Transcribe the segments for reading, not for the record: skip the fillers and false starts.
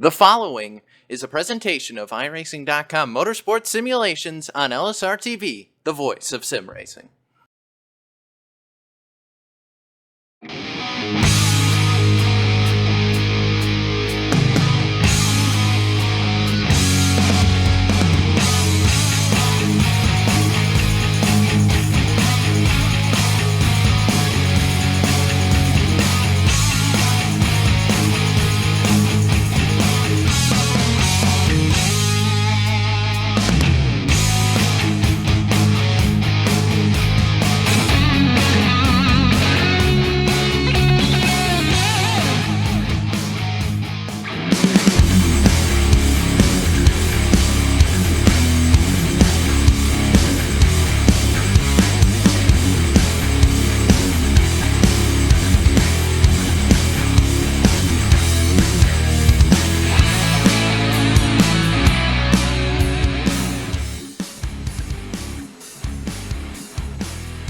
The following is a presentation of iRacing.com Motorsports Simulations on LSRTV, the voice of sim racing.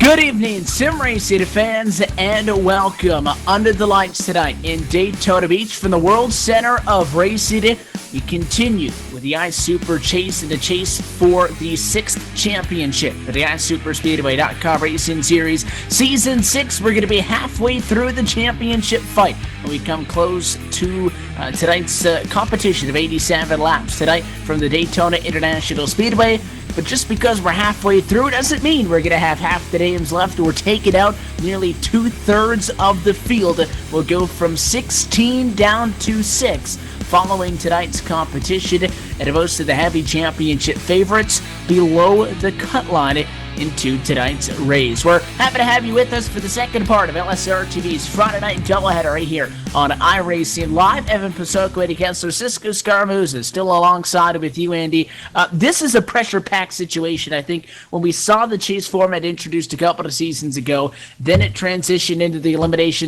Good evening, sim racing fans, and welcome under the lights tonight in Daytona Beach from the World Center of Racing. We continue with the iSuper Chase and the chase for the 6th championship for the iSuperspeedway.com Racing Series Season 6. We're going to be halfway through the championship fight when we come close to tonight's competition of 87 laps tonight from the Daytona International Speedway. But just because we're halfway through doesn't mean we're going to have half the names left. We're taking out nearly 2/3 of the field. We'll go from 16 down to 6 following tonight's competition, and most of the heavy championship favorites below the cut line into tonight's race. We're happy to have you with us for the second part of LSRTV's Friday Night Doubleheader right here on iRacing Live. Evan Pasoko, Eddie Kessler, Cisco Scaramouza still alongside with you, Andy. This is a pressure-packed situation. I think when we saw the chase format introduced a couple of seasons ago, then it transitioned into the elimination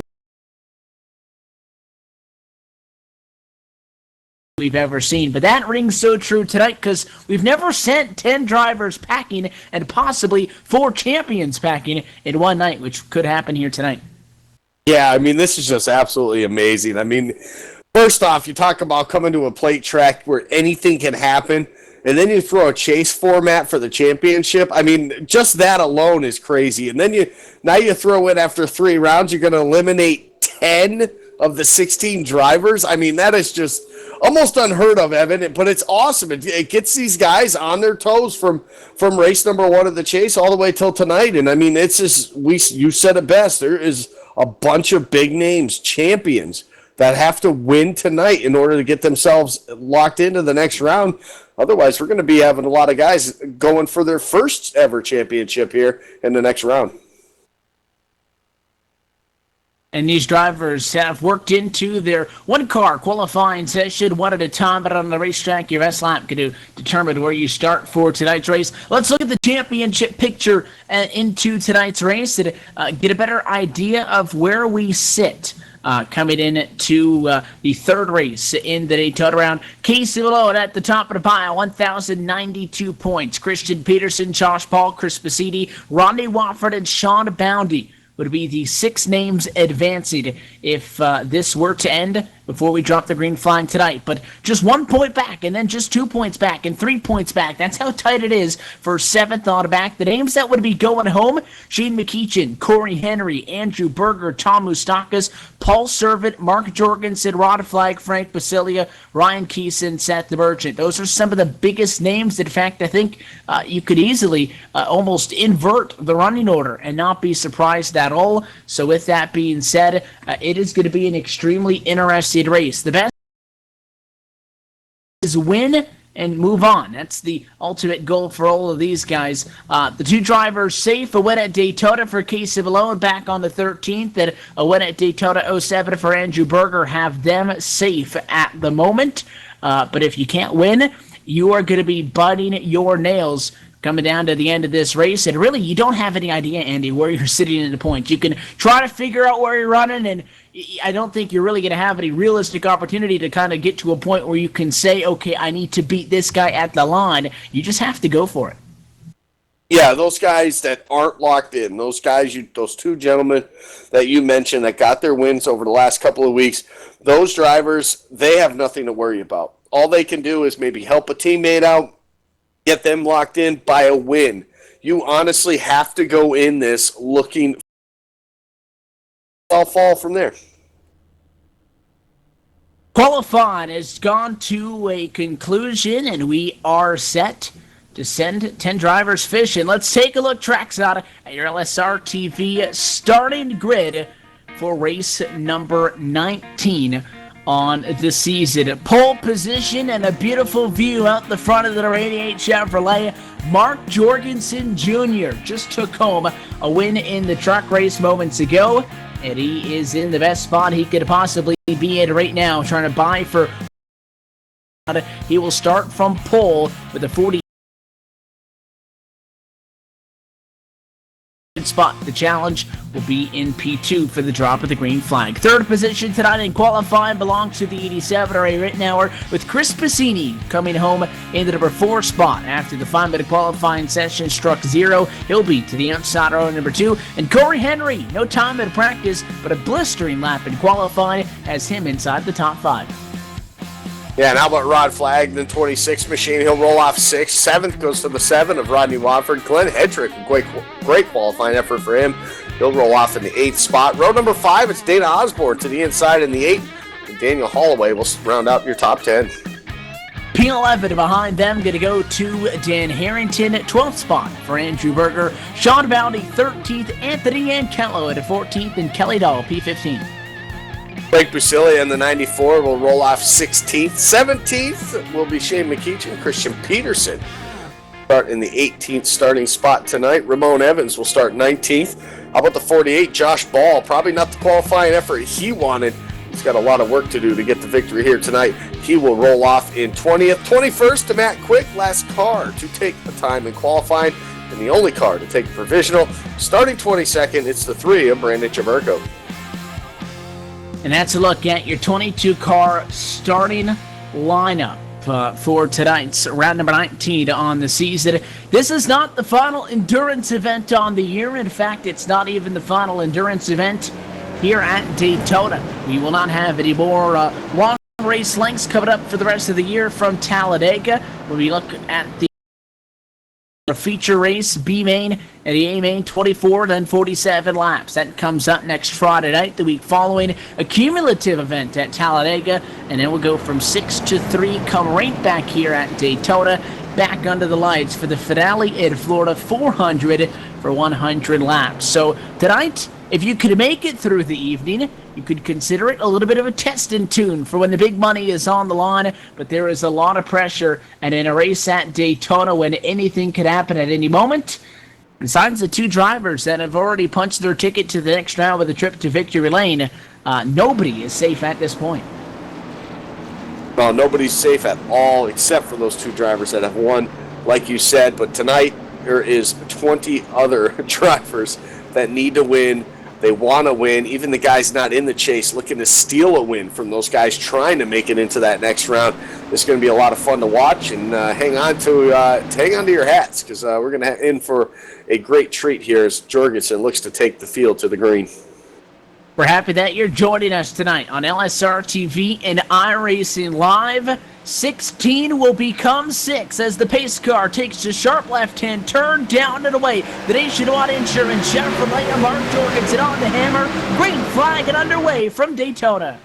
we've ever seen. But that rings so true tonight because we've never sent 10 drivers packing and possibly 4 champions packing in one night, which could happen here tonight. Yeah, I mean, this is just absolutely amazing. I mean, first off, you talk about coming to a plate track where anything can happen, and then you throw a chase format for the championship. I mean, just that alone is crazy. And then now you throw in after 3 rounds, you're going to eliminate 10 of the 16 drivers. I mean, that is just almost unheard of, Evan, but it's awesome. It gets these guys on their toes from race number 1 of the chase all the way till tonight. And I mean, it's just, you said it best. There is a bunch of big names, champions, that have to win tonight in order to get themselves locked into the next round. Otherwise, we're going to be having a lot of guys going for their first ever championship here in the next round. And these drivers have worked into their one-car qualifying session one at a time, but on the racetrack, your S-lap can determine where you start for tonight's race. Let's look at the championship picture into tonight's race and get a better idea of where we sit coming in to the third race in the Daytona round. Casey Malone at the top of the pile, 1,092 points. Christian Peterson, Josh Paul, Chris Basidi, Rodney Wofford, and Sean Boundy would be the 6 names advancing if this were to end before we drop the green flag tonight. But just 1 point back, and then just 2 points back, and 3 points back. That's how tight it is for 7th on back. The names that would be going home: Shane McEachin, Corey Henry, Andrew Berger, Tom Mustakas, Paul Servant, Mark Jorgensen, Rod Flagg, Frank Basilia, Ryan Keeson, Seth the Merchant. Those are some of the biggest names. In fact, I think you could easily almost invert the running order and not be surprised at all. So with that being said, it is going to be an extremely interesting race. The best is win and move on. That's the ultimate goal for all of these guys. The 2 drivers safe: a win at Daytona for Casey Malone back on the 13th, and a win at Daytona 07 for Andrew Berger. Have them safe at the moment. But if you can't win, you are going to be biting your nails coming down to the end of this race. And really, you don't have any idea, Andy, where you're sitting in the points. You can try to figure out where you're running, and I don't think you're really going to have any realistic opportunity to kind of get to a point where you can say, okay, I need to beat this guy at the line. You just have to go for it. Yeah, those guys that aren't locked in, those guys, those two gentlemen that you mentioned that got their wins over the last couple of weeks, those drivers, they have nothing to worry about. All they can do is maybe help a teammate out, get them locked in by a win. You honestly have to go in this looking. I'll fall from there. Qualifying has gone to a conclusion, and we are set to send 10 drivers fishing. Let's take a look trackside at your LSRTV starting grid for race number 19 on the season. Pole position and a beautiful view out the front of the r18 Chevrolet. Mark Jorgensen Jr. just took home a win in the truck race moments ago, and he is in the best spot he could possibly be in right now, trying to buy for. He will start from pole with a 40 spot. The challenge will be in P2 for the drop of the green flag. Third position tonight in qualifying belongs to the 87 Ray Rittenauer, with Chris Passini coming home in the number 4 spot. After the 5-minute qualifying session struck 0, he'll be to the outside row number 2. And Corey Henry, no time in practice, but a blistering lap in qualifying, has him inside the top 5. Yeah, and how about Rod Flagg, the 26 machine? He'll roll off 6th. 7th goes to the 7 of Rodney Watford. Glenn Hedrick, great qualifying effort for him. He'll roll off in the 8th spot. Row number 5, it's Dana Osborne to the inside in the 8th. And Daniel Holloway will round out your top 10. P11 behind them, going to go to Dan Harrington, 12th spot for Andrew Berger. Sean Bowdy, 13th. Anthony Ankello at 14th. And Kelly Dahl, P15. Blake Busilia in the 94 will roll off 16th. 17th will be Shane McKeechin. Christian Peterson start in the 18th starting spot tonight. Ramon Evans will start 19th. How about the 48, Josh Ball? Probably not the qualifying effort he wanted. He's got a lot of work to do to get the victory here tonight. He will roll off in 20th. 21st to Matt Quick, last car to take the time in qualifying, and the only car to take the provisional. Starting 22nd, it's the 3 of Brandon Jamerko. And that's a look at your 22-car starting lineup for tonight's round number 19 on the season. This is not the final endurance event on the year. In fact, it's not even the final endurance event here at Daytona. We will not have any more long race lengths coming up for the rest of the year from Talladega. When we look at the feature race, B main and the A main, 24 then 47 laps. That comes up next Friday night. The week following, a cumulative event at Talladega, and then we'll go from 6 to 3, come right back here at Daytona, back under the lights for the finale in Florida, 400 for 100 laps. So tonight, if you could make it through the evening, you could consider it a little bit of a testing tune for when the big money is on the line, but there is a lot of pressure, and in a race at Daytona when anything could happen at any moment, besides the 2 drivers that have already punched their ticket to the next round with a trip to victory lane, nobody is safe at this point. Well, nobody's safe at all except for those 2 drivers that have won, like you said, but tonight there is 20 other drivers that need to win. They want to win. Even the guys not in the chase looking to steal a win from those guys trying to make it into that next round. This is going to be a lot of fun to watch, and hang on to your hats, because we're going to in for a great treat here as Jorgensen looks to take the field to the green. We're happy that you're joining us tonight on LSRTV and iRacing Live. 16 will become 6 as the pace car takes a sharp left-hand turn down and away. The Nationwide Insurance Chevrolet and Mark Jorgensen on the hammer. Green flag and underway from Daytona.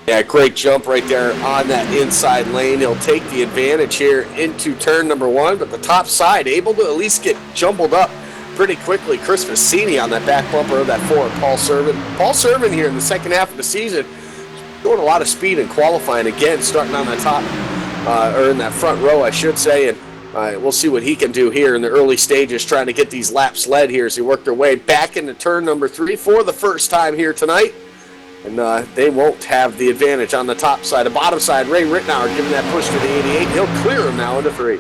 Yeah, great jump right there on that inside lane. He'll take the advantage here into turn number 1, but the top side able to at least get jumbled up pretty quickly. Chris Fassini on that back bumper of that Ford. Paul Servin here in the second half of the season showing a lot of speed in qualifying, again starting on the top, or in that front row I should say, and we'll see what he can do here in the early stages, trying to get these laps led here as he worked their way back into turn number 3 for the first time here tonight. And they won't have the advantage on the top side. The bottom side, Ray Rittenauer giving that push to the 88. He'll clear him now into 3.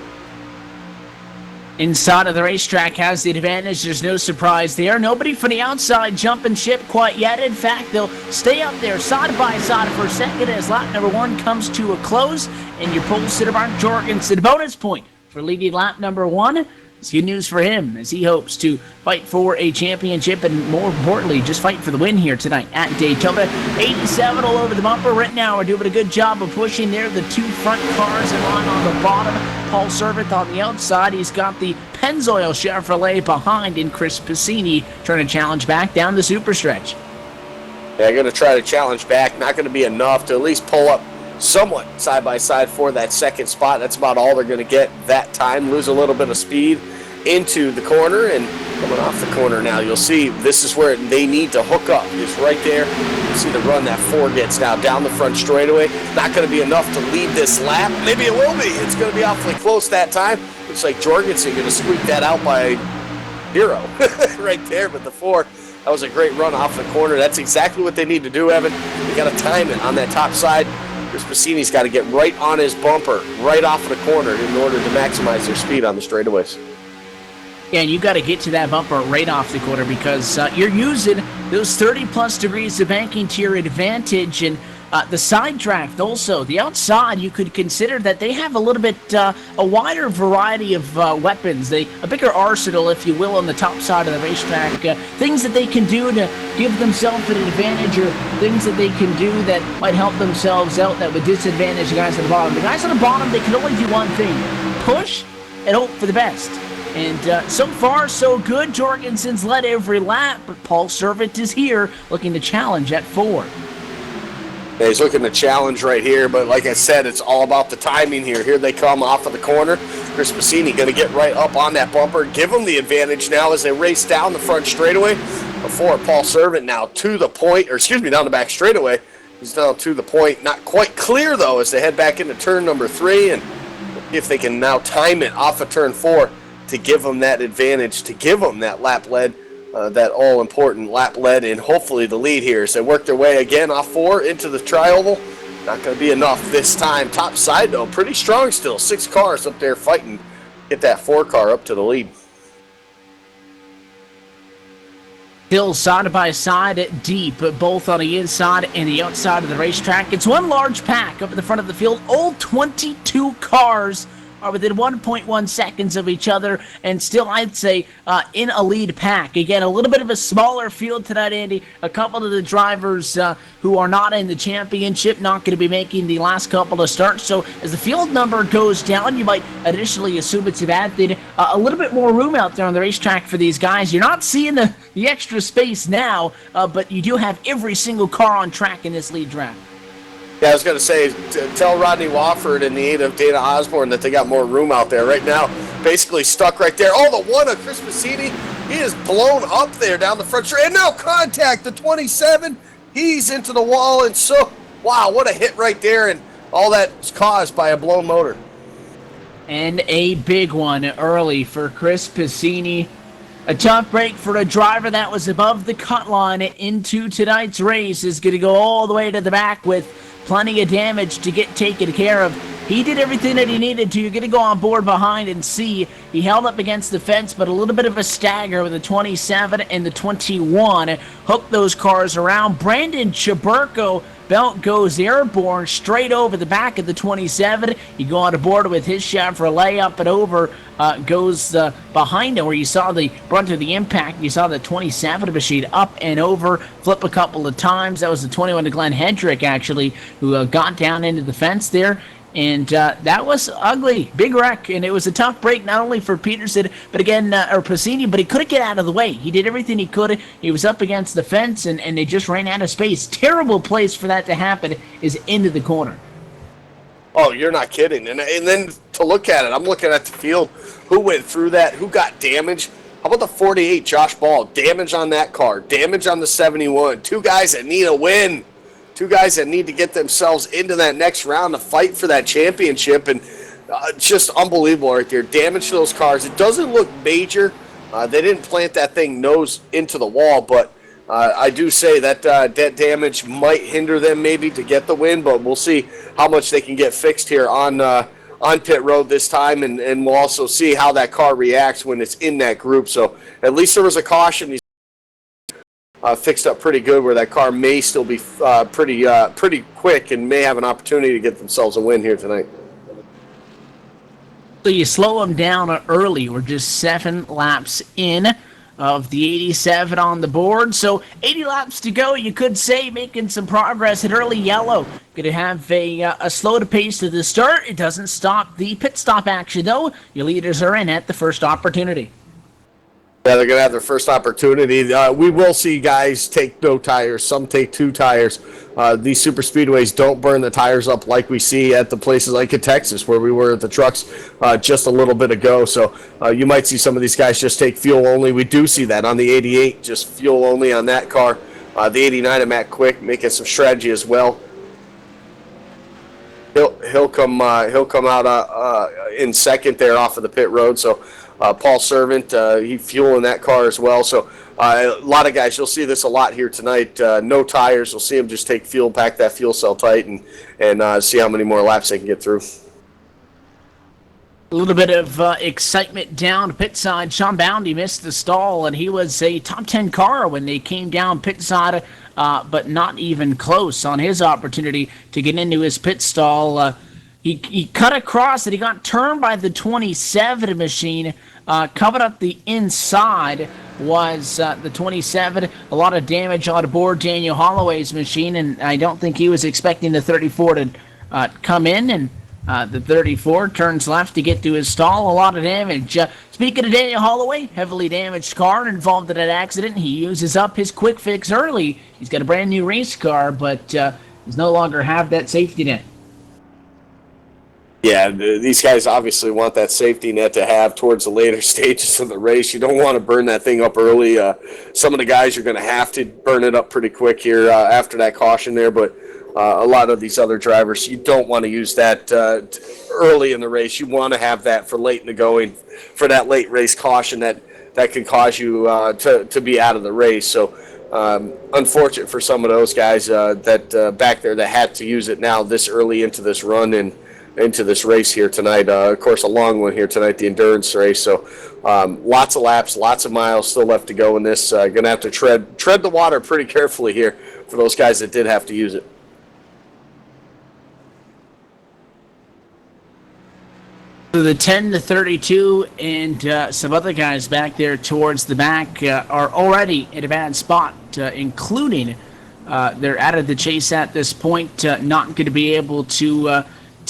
Inside of the racetrack has the advantage. There's no surprise there. Nobody from the outside jumping ship quite yet. In fact, they'll stay up there side by side for a second as lap number 1 comes to a close. And your pole sitter, Mark Jorgensen, bonus point for leading lap number 1. It's good news for him as he hopes to fight for a championship and, more importantly, just fight for the win here tonight at Daytona. 87 all over the bumper. Right now we're doing a good job of pushing there. The 2 front cars in line on the bottom. Paul Servant on the outside. He's got the Pennzoil Chevrolet behind, and Chris Piscini trying to challenge back down the super stretch. They're going to try to challenge back. Not going to be enough to at least pull up somewhat side by side for that second spot. That's about all they're going to get that time. Lose a little bit of speed into the corner, and coming off the corner now, you'll see this is where they need to hook up. It's right there. You see the run that 4 gets now down the front straightaway. Not going to be enough to lead this lap. Maybe it will be. It's going to be awfully close that time. Looks like Jorgensen going to squeak that out by 0 right there, but the 4. That was a great run off the corner. That's exactly what they need to do, Evan. They got to time it on that top side. Chris Piscini's got to get right on his bumper, right off of the corner in order to maximize their speed on the straightaways. Yeah, and you got to get to that bumper right off the corner because you're using those 30-plus degrees of banking to your advantage. And the side draft also, the outside, you could consider that they have a little bit, a wider variety of weapons, a bigger arsenal, if you will, on the top side of the racetrack. Things that they can do to give themselves an advantage, or things that they can do that might help themselves out that would disadvantage the guys at the bottom. The guys at the bottom, they can only do one thing: push and hope for the best. And so far, so good. Jorgensen's led every lap, but Paul Servant is here looking to challenge at 4. Yeah, he's looking to challenge right here, but like I said, it's all about the timing here. Here they come off of the corner. Chris Piscini going to get right up on that bumper, give them the advantage now as they race down the front straightaway. Before Paul Servant now to the point, or excuse me, down the back straightaway. He's down to the point. Not quite clear, though, as they head back into turn number 3, and if they can now time it off of turn 4 to give them that advantage, to give them that lap lead, that all-important lap lead, and hopefully the lead here. So they work their way again off 4 into the tri-oval. Not going to be enough this time. Top side, though, pretty strong still. 6 cars up there fighting. Get that 4 car up to the lead. Still side by side, deep, both on the inside and the outside of the racetrack. It's one large pack up at the front of the field. All 22 cars are within 1.1 seconds of each other, and still, I'd say, in a lead pack. Again, a little bit of a smaller field tonight, Andy. A couple of the drivers who are not in the championship not going to be making the last couple of starts. So as the field number goes down, you might additionally assume it's a bad thing. A little bit more room out there on the racetrack for these guys. You're not seeing the extra space now, but you do have every single car on track in this lead draft. Yeah, I was going to say, tell Rodney Wofford and the 8 of Dana Osborne that they got more room out there. Right now, basically stuck right there. Oh, the 1 of Chris Piscini, he is blown up there down the front straight. And now contact, the 27, he's into the wall. And so, wow, what a hit right there. And all that's caused by a blown motor. And a big one early for Chris Piscini. A tough break for a driver that was above the cut line into tonight's race. Is going to go all the way to the back with plenty of damage to get taken care of. He did everything that he needed to. You're going to go on board behind and see. He held up against the fence, but a little bit of a stagger with the 27 and the 21. Hooked those cars around. Brandon Chaburko belt goes airborne straight over the back of the 27. You go on board with his Chevrolet up and over. Goes behind him where you saw the brunt of the impact. You saw the 27 machine up and over, flip a couple of times. That was the 21 to Glenn Hendrick, actually, who got down into the fence there. And that was ugly. Big wreck. And it was a tough break, not only for Peterson, but again, or Piscini, but he couldn't get out of the way. He did everything he could. He was up against the fence, and they just ran out of space. Terrible place for that to happen is into the corner. Oh, you're not kidding. And then to look at it, I'm looking at the field. Who went through that? Who got damage? How about the 48, Josh Ball? Damage on that car. Damage on the 71. 2 guys that need a win. 2 guys that need to get themselves into that next round to fight for that championship. And just unbelievable right there. Damage to those cars. It doesn't look major. They didn't plant that thing nose into the wall, but I do say that that damage might hinder them maybe to get the win, but we'll see how much they can get fixed here on pit road this time, and we'll also see how that car reacts when it's in that group. So at least there was a caution. He's fixed up pretty good where that car may still be pretty quick and may have an opportunity to get themselves a win here tonight. So you slow them down early. We're just 7 laps in of the 87 on the board. So 80 laps to go, you could say, making some progress at early yellow. Going to have a slow to pace to the start. It doesn't stop the pit stop action, though. Your leaders are in at the first opportunity. Yeah, they're going to have their first opportunity. We will see guys take no tires. Some take 2 tires. These super speedways don't burn the tires up like we see at the places like in Texas, where we were at the trucks just a little bit ago. So you might see some of these guys just take fuel only. We do see that on the 88, just fuel only on that car. The 89 of Matt Quick making some strategy as well. He'll come out in second there off of the pit road. So Paul Servant, he fueling that car as well. So a lot of guys, you'll see this a lot here tonight. No tires. You'll see them just take fuel, pack that fuel cell tight, and see how many more laps they can get through. A little bit of excitement down pit side. Sean Boundy missed the stall, and he was a top 10 car when they came down pit side, but not even close on his opportunity to get into his pit stall. He cut across and he got turned by the 27 machine. Coming up the inside was the 27. A lot of damage on board Daniel Holloway's machine, and I don't think he was expecting the 34 to come in, and the 34 turns left to get to his stall. A lot of damage. Speaking of Daniel Holloway, heavily damaged car involved in an accident. He uses up his quick fix early. He's got a brand new race car, but he's no longer have that safety net. Yeah, these guys obviously want that safety net to have towards the later stages of the race. You don't want to burn that thing up early. Some of the guys are going to have to burn it up pretty quick here after that caution there, but a lot of these other drivers, you don't want to use that early in the race. You want to have that for late in the going, for that late race caution that can cause you to be out of the race. So unfortunate for some of those guys that back there that had to use it now this early into this run and into this race here tonight. Of course, a long one here tonight, the endurance race. So lots of laps, lots of miles still left to go in this. Going to have to tread the water pretty carefully here for those guys that did have to use it. So the 10 to 32 and some other guys back there towards the back are already in a bad spot, including they're out of the chase at this point, not going to be able to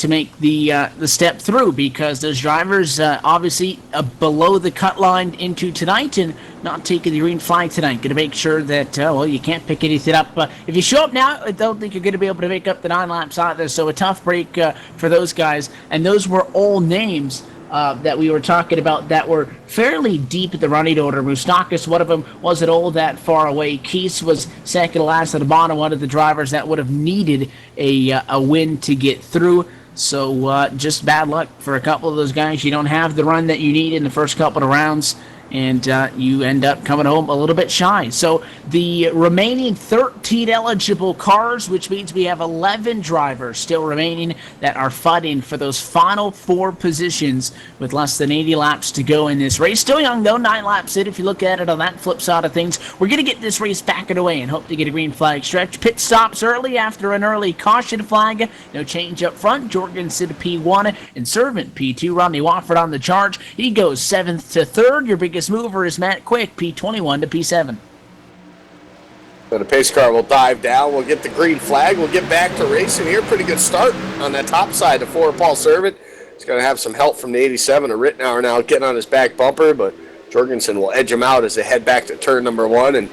make the step through because those drivers obviously below the cut line into tonight and not taking the green flag tonight. Going to make sure that, you can't pick anything up. If you show up now, I don't think you're going to be able to make up the 9 laps either. So a tough break for those guys. And those were all names that we were talking about that were fairly deep at the running order. Moustakis, one of them, wasn't all that far away. Keese was second last at the bottom, one of the drivers that would have needed a win to get through. So just bad luck for a couple of those guys. You don't have the run that you need in the first couple of rounds, and you end up coming home a little bit shy. So the remaining 13 eligible cars, which means we have 11 drivers still remaining that are fighting for those final 4 positions with less than 80 laps to go in this race. Still young, though, 9 laps in if you look at it on that flip side of things. We're going to get this race back and away and hope to get a green flag stretch. Pit stops early after an early caution flag. No change up front. Jorgensen P1 and Servant P2. Rodney Wofford on the charge. He goes 7th to 3rd. Your biggest mover is Matt Quick, P21 to P7. So the pace car will dive down. We'll get the green flag. We'll get back to racing here. Pretty good start on that top side for Paul Servant. He's going to have some help from the 87. A Rittenauer now getting on his back bumper, but Jorgensen will edge him out as they head back to turn number 1, and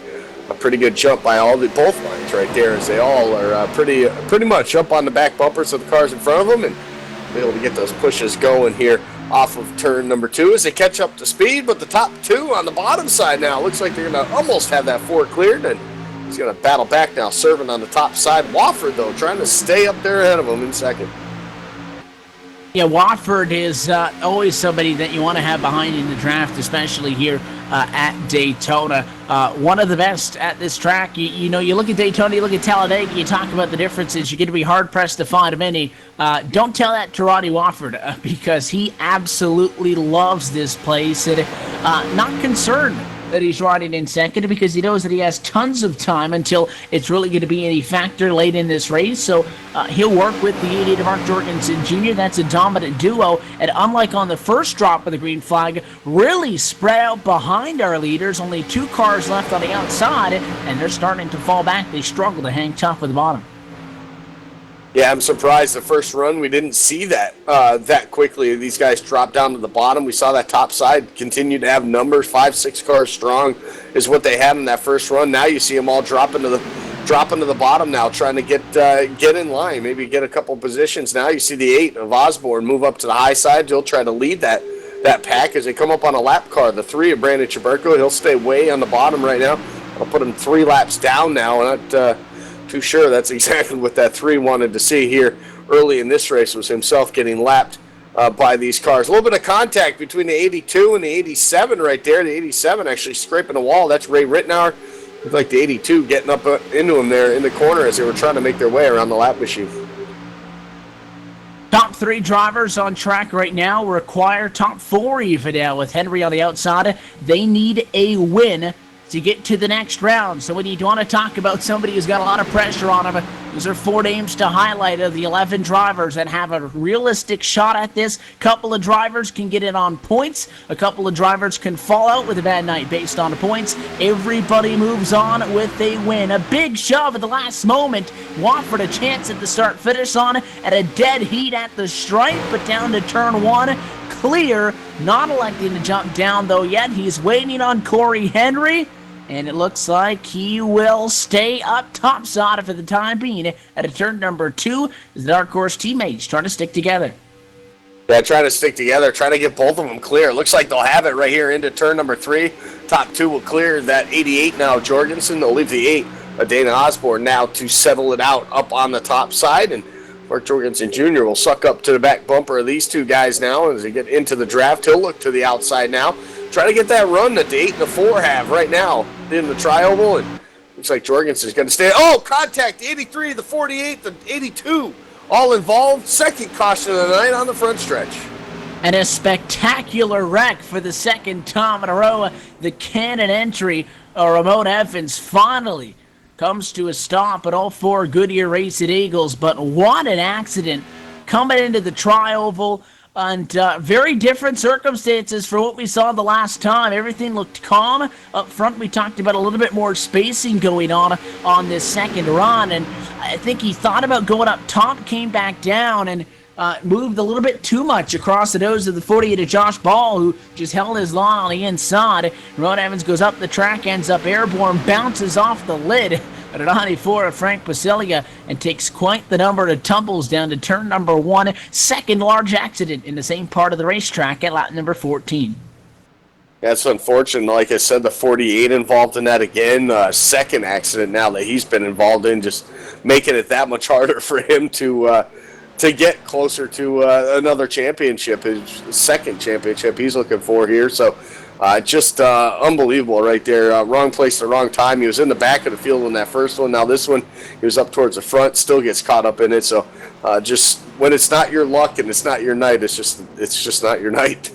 a pretty good jump by both lines right there as they all are pretty much up on the back bumpers of the cars in front of them and be able to get those pushes going here off of turn number 2 as they catch up to speed, but the top 2 on the bottom side now looks like they're going to almost have that 4 cleared, and he's going to battle back now, Servant on the top side. Wofford, though, trying to stay up there ahead of him in second. Yeah, Wofford is always somebody that you want to have behind in the draft, especially here at Daytona. One of the best at this track. You look at Daytona, you look at Talladega, you talk about the differences. You're going to be hard-pressed to find many. Don't tell that to Rodney Wofford because he absolutely loves this place and not concerned that he's riding in second because he knows that he has tons of time until it's really going to be any factor late in this race. So he'll work with the 88 of Mark Jorgensen Jr. That's a dominant duo. And unlike on the first drop of the green flag, really spread out behind our leaders. Only 2 cars left on the outside, and they're starting to fall back. They struggle to hang tough with the bottom. Yeah, I'm surprised the first run we didn't see that quickly. These guys dropped down to the bottom. We saw that top side continue to have numbers. 5-6 cars strong is what they had in that first run. Now you see them all dropping to the bottom now, trying to get in line, maybe get a couple positions. Now you see the 8 of Osborne move up to the high side. He'll try to lead that pack as they come up on a lap car. The 3 of Brandon Chaburko, he'll stay way on the bottom right now. I'll put him 3 laps down now. Not too sure that's exactly what that 3 wanted to see here early in this race, was himself getting lapped by these cars. A little bit of contact between the 82 and the 87 right there. The 87 actually scraping the wall. That's Ray Rittenauer. Looked like the 82 getting up into him there in the corner as they were trying to make their way around the lap machine. Top 3 drivers on track right now require top 4 even now with Henry on the outside. They need a win to get to the next round. So when you want to talk about somebody who's got a lot of pressure on him, those are 4 names to highlight of the 11 drivers that have a realistic shot at this. Couple of drivers can get in on points. A couple of drivers can fall out with a bad night based on the points. Everybody moves on with a win. A big shove at the last moment. Wofford a chance at the start-finish on at a dead heat at the stripe, but down to turn 1. Clear, not electing to jump down though yet. He's waiting on Corey Henry. And it looks like he will stay up topside for the time being at a turn number 2 as the Dark Horse teammates trying to stick together. Yeah, trying to stick together, trying to get both of them clear. It looks like they'll have it right here into turn number 3. Top 2 will clear that 88 now, Jorgensen. They'll leave the 8, Dana Osborne, now to settle it out up on the top side. And Mark Jorgensen Jr. will suck up to the back bumper of these 2 guys now as they get into the draft. He'll look to the outside now. Try to get that run that the 8 and the 4 have right now in the tri-oval, and looks like Jorgensen's going to stay. Oh, contact! The 83, the 48, the 82, all involved. Second caution of the night on the front stretch. And a spectacular wreck for the second time in a row. The cannon entry, Ramon Evans, finally comes to a stop at all 4 Goodyear Racing Eagles, but what an accident coming into the tri-oval. And very different circumstances for what we saw the last time. Everything looked calm. Up front, we talked about a little bit more spacing going on this second run. And I think he thought about going up top, came back down, and moved a little bit too much across the nose of the 48 of Josh Ball, who just held his line on the inside. Ron Evans goes up the track, ends up airborne, bounces off the lid at a 94 of Frank Basilia, and takes quite the number of tumbles down to turn number 1. Second large accident in the same part of the racetrack at lap number 14. That's unfortunate. Like I said, the 48 involved in that again. Second accident now that he's been involved in, just making it that much harder for him to get closer to another championship, his second championship he's looking for here. So just unbelievable right there. Wrong place at the wrong time. He was in the back of the field in that first one. Now this one, he was up towards the front, still gets caught up in it. So just when it's not your luck and it's not your night, it's just not your night.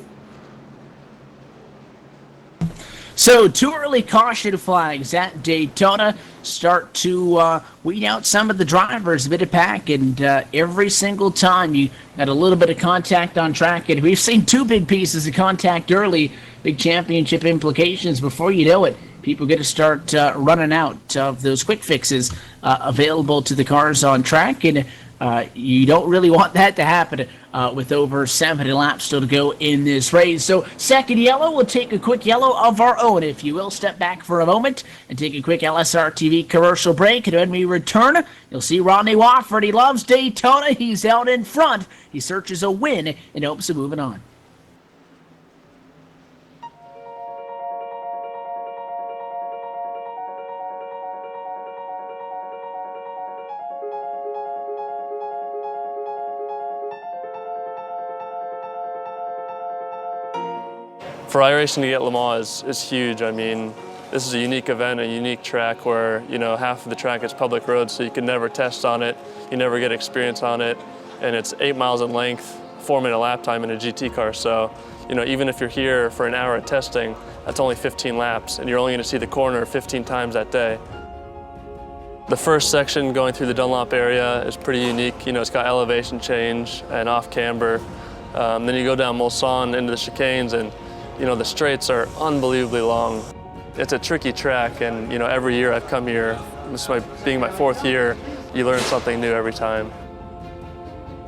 So 2 early caution flags at Daytona start to weed out some of the drivers a bit of pack, and every single time you got a little bit of contact on track, and we've seen 2 big pieces of contact early, big championship implications. Before you know it, people get to start running out of those quick fixes available to the cars on track, and you don't really want that to happen with over 70 laps still to go in this race. So second yellow, we'll take a quick yellow of our own, if you will. Step back for a moment and take a quick LSRTV commercial break. And when we return, you'll see Rodney Wofford. He loves Daytona. He's out in front. He searches a win in hopes of moving on. For iRacing to get Le Mans is huge. I mean, this is a unique event, a unique track where, you know, half of the track is public road, so you can never test on it, you never get experience on it, and it's 8 miles in length, 4-minute lap time in a GT car. So you know, even if you're here for an hour of testing, that's only 15 laps, and you're only going to see the corner 15 times that day. The first section going through the Dunlop area is pretty unique. You know, it's got elevation change and off camber. Then you go down Mulsanne into the chicanes, and you know, the straights are unbelievably long. It's a tricky track, and you know, every year I've come here, this being my 4th year, you learn something new every time.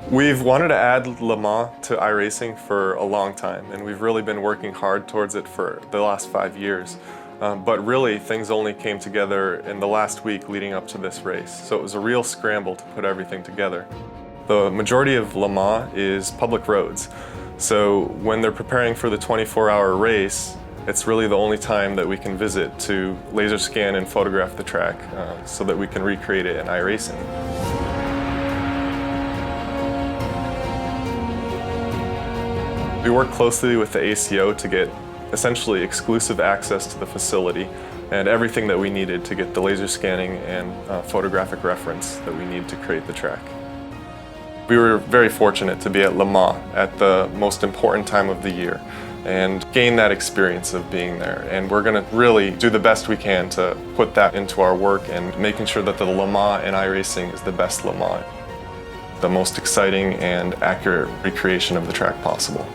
We've wanted to add Le Mans to iRacing for a long time, and we've really been working hard towards it for the last 5 years. But really, things only came together in the last week leading up to this race. So it was a real scramble to put everything together. The majority of Le Mans is public roads. So when they're preparing for the 24-hour race, it's really the only time that we can visit to laser scan and photograph the track so that we can recreate it in iRacing. We work closely with the ACO to get essentially exclusive access to the facility and everything that we needed to get the laser scanning and photographic reference that we need to create the track. We were very fortunate to be at Le Mans at the most important time of the year and gain that experience of being there. And we're going to really do the best we can to put that into our work and making sure that the Le Mans in iRacing is the best Le Mans, the most exciting and accurate recreation of the track possible.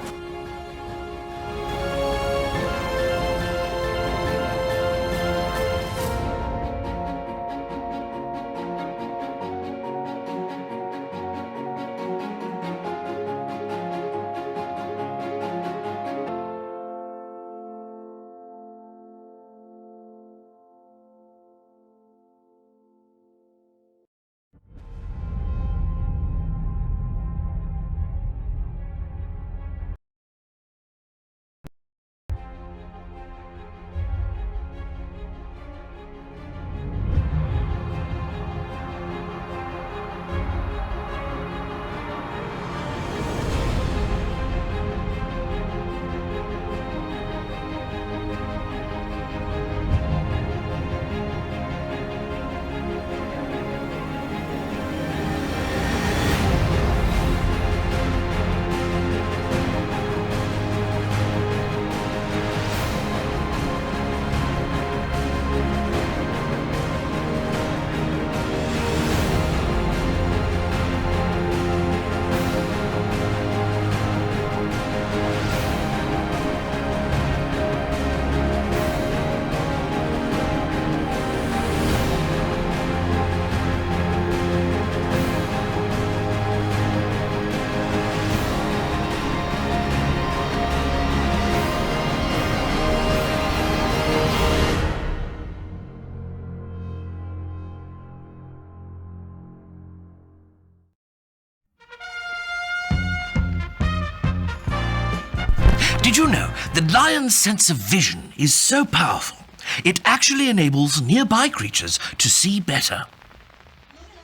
Did you know that Lion's sense of vision is so powerful, it actually enables nearby creatures to see better?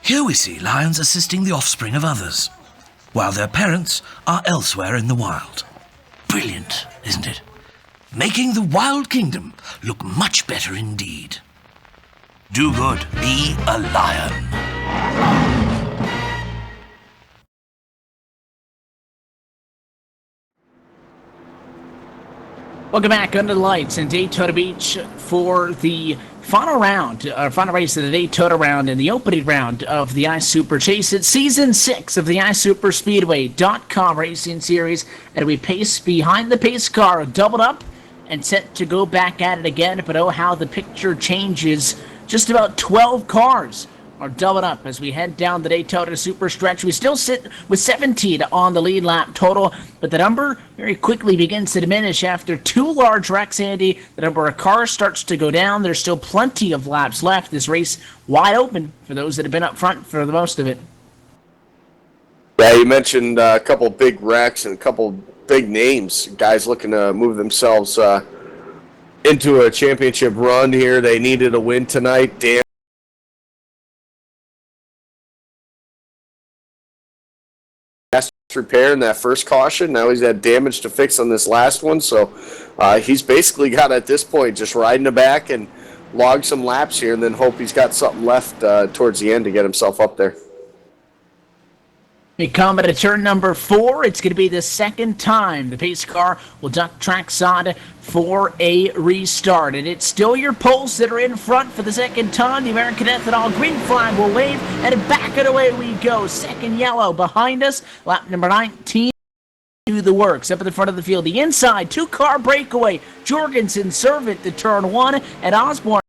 Here we see lions assisting the offspring of others, while their parents are elsewhere in the wild. Brilliant, isn't it? Making the wild kingdom look much better indeed. Do good, be a lion. Welcome back under the lights in Daytona Beach for the final round, final race of the Daytona round and the opening round of the iSuper Chase. It's Season 6 of the iSuperspeedway.com Racing Series, and we pace behind the pace car, doubled up and set to go back at it again. But oh, how the picture changes. Just about 12 cars are doubled up as we head down the Daytona Super Stretch. We still sit with 17 on the lead lap total, but the number very quickly begins to diminish after 2 large wrecks, Andy. The number of cars starts to go down. There's still plenty of laps left. This race wide open for those that have been up front for the most of it. Yeah, you mentioned a couple big wrecks and a couple big names, guys looking to move themselves into a championship run here. They needed a win tonight. Dan repair in that first caution. Now he's had damage to fix on this last one, so he's basically got at this point just riding the back and log some laps here and then hope he's got something left towards the end to get himself up there. We come to turn number 4. It's going to be the second time the pace car will duck trackside for a restart. And it's still your Poles that are in front for the second time. The American Ethanol green flag will wave, and back and away we go. Second yellow behind us. Lap number 19. Do the works up at the front of the field. The inside 2-car breakaway. Jorgensen Servant to turn 1, and Osborne.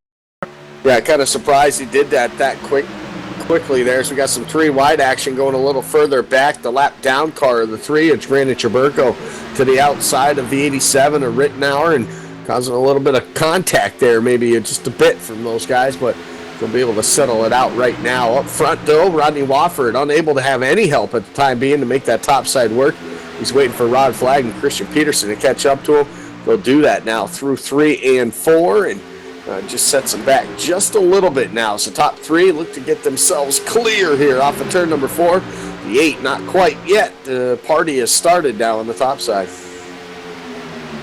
Yeah, kind of surprised he did that quickly there. So we got some 3 wide action going a little further back. The lap down car of the 3 of Granite Chaburko to the outside of the 87 of Rittenauer, and causing a little bit of contact there, maybe just a bit from those guys, but they'll be able to settle it out right now. Up front, though, Rodney Wofford unable to have any help at the time being to make that top side work. He's waiting for Rod Flagg and Christian Peterson to catch up to him. They'll do that now through 3 and 4, and just sets them back just a little bit now. So top 3 look to get themselves clear here off of turn number 4. The 8 not quite yet. The party has started now on the top side.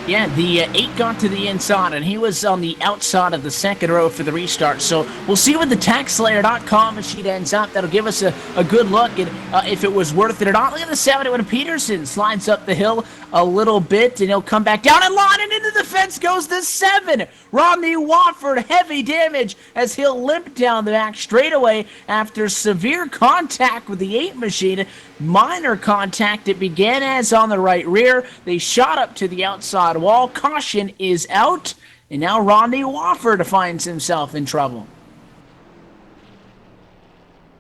Yeah, the 8 got to the inside, and he was on the outside of the second row for the restart. So we'll see what the TaxSlayer.com sheet ends up. That'll give us a good look at if it was worth it or not. Look at the 7 when Peterson slides up the hill a little bit, and he'll come back down in line, and into the fence goes the 7. Rodney Wofford, heavy damage as he'll limp down the back straightaway after severe contact with the 8 machine. Minor contact. It began as on the right rear. They shot up to the outside wall. Caution is out, and now Rodney Wofford finds himself in trouble.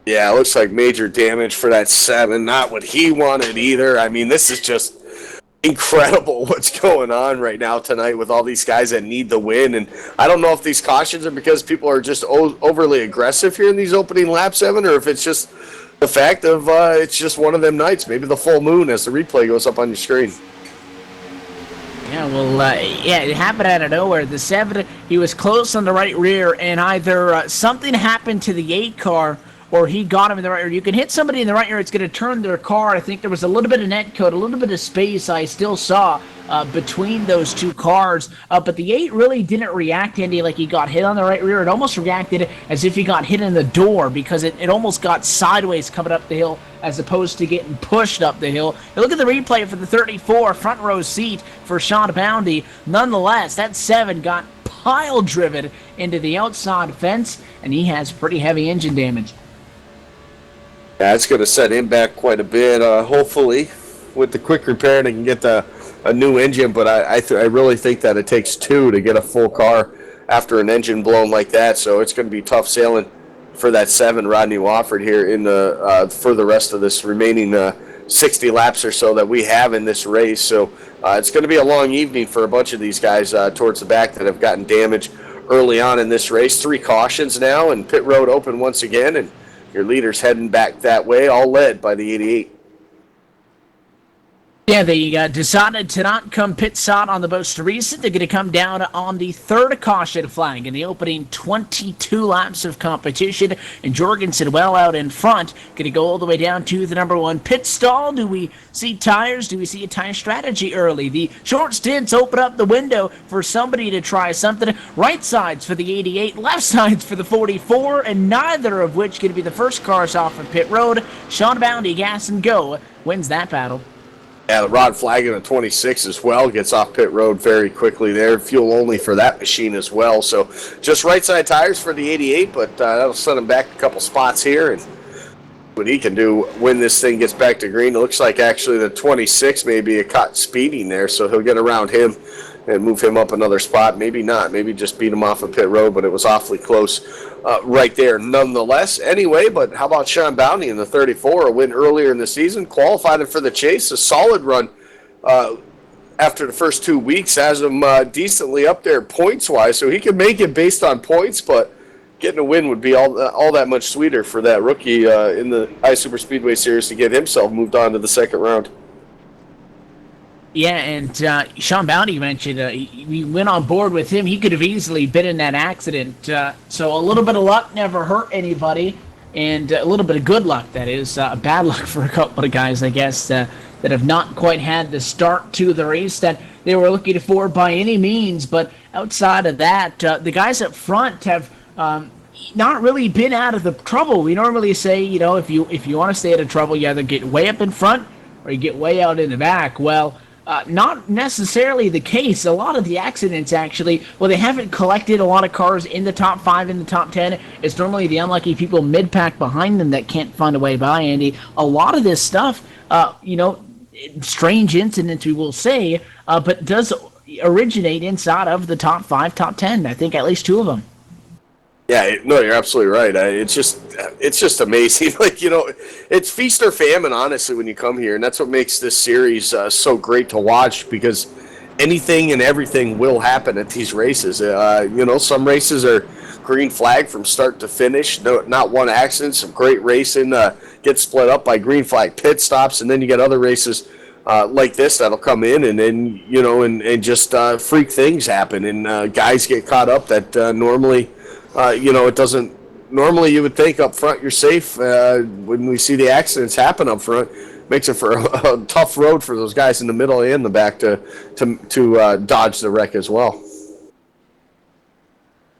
Yeah, it looks like major damage for that 7. Not what he wanted either. I mean, this is just incredible what's going on right now tonight with all these guys that need the win. And I don't know if these cautions are because people are just overly aggressive here in these opening laps, Evan, or if it's just the fact of it's just one of them nights, maybe the full moon as the replay goes up on your screen. Yeah, well, it happened out of nowhere. The 7, he was close on the right rear, and either something happened to the 8 car, or he got him in the right rear. You can hit somebody in the right rear, it's going to turn their car. I think there was a little bit of net code, a little bit of space I still saw between those 2 cars. But the 8 really didn't react, Andy, like he got hit on the right rear. It almost reacted as if he got hit in the door, because it almost got sideways coming up the hill as opposed to getting pushed up the hill. You look at the replay for the 34, front row seat for Sean Boundy. Nonetheless, that 7 got pile driven into the outside fence, and he has pretty heavy engine damage. Yeah, it's going to set him back quite a bit. Hopefully, with the quick repair, they can get a new engine. But I really think that it takes 2 to get a full car after an engine blown like that. So it's going to be tough sailing for that 7, Rodney Wofford, here in the for the rest of this remaining 60 laps or so that we have in this race. So it's going to be a long evening for a bunch of these guys towards the back that have gotten damage early on in this race. 3 cautions now, and pit road open once again, and your leaders heading back that way, all led by the 88. Yeah, they decided to not come pit side on the most recent. They're going to come down on the 3rd caution flag in the opening 22 laps of competition. And Jorgensen well out in front. Going to go all the way down to the number 1 pit stall. Do we see tires? Do we see a tire strategy early? The short stints open up the window for somebody to try something. Right sides for the 88, left sides for the 44, and neither of which going to be the first cars off of pit road. Sean Boundy, gas and go, wins that battle. Yeah, the Rod Flagg in a 26 as well gets off pit road very quickly there. Fuel only for that machine as well. So just right side tires for the 88, but that'll send him back a couple spots here. And what he can do when this thing gets back to green, it looks like actually the 26 may be a caught speeding there, so he'll get around him and move him up another spot. Maybe not. Maybe just beat him off of pit road, but it was awfully close right there nonetheless. Anyway, but how about Sean Bounty in the 34, a win earlier in the season, qualified him for the chase, a solid run after the first 2 weeks, has him decently up there points-wise, so he can make it based on points, but getting a win would be all that much sweeter for that rookie in the iSuper Speedway Series to get himself moved on to the second round. Yeah, and Sean Bounty mentioned we went on board with him. He could have easily been in that accident. So a little bit of luck never hurt anybody, and a little bit of good luck, that is. Bad luck for a couple of guys, I guess, that have not quite had the start to the race that they were looking for by any means. But outside of that, the guys up front have not really been out of the trouble. We normally say, if you want to stay out of trouble, you either get way up in front or you get way out in the back. Well, not necessarily the case. A lot of the accidents, actually, they haven't collected a lot of cars in the top 5, in the top 10. It's normally the unlucky people mid-pack behind them that can't find a way by, Andy. A lot of this stuff, strange incidents, we will say, but does originate inside of the top 5, top 10. I think at least 2 of them. Yeah, no, you're absolutely right. It's just amazing. It's feast or famine, honestly, when you come here, and that's what makes this series so great to watch, because anything and everything will happen at these races. Some races are green flag from start to finish. No, not one accident. Some great racing gets split up by green flag pit stops, and then you get other races like this that'll come in, and then and just freak things happen, and guys get caught up that normally. It doesn't. Normally, you would think up front you're safe. When we see the accidents happen up front, makes it for a tough road for those guys in the middle and the back to dodge the wreck as well.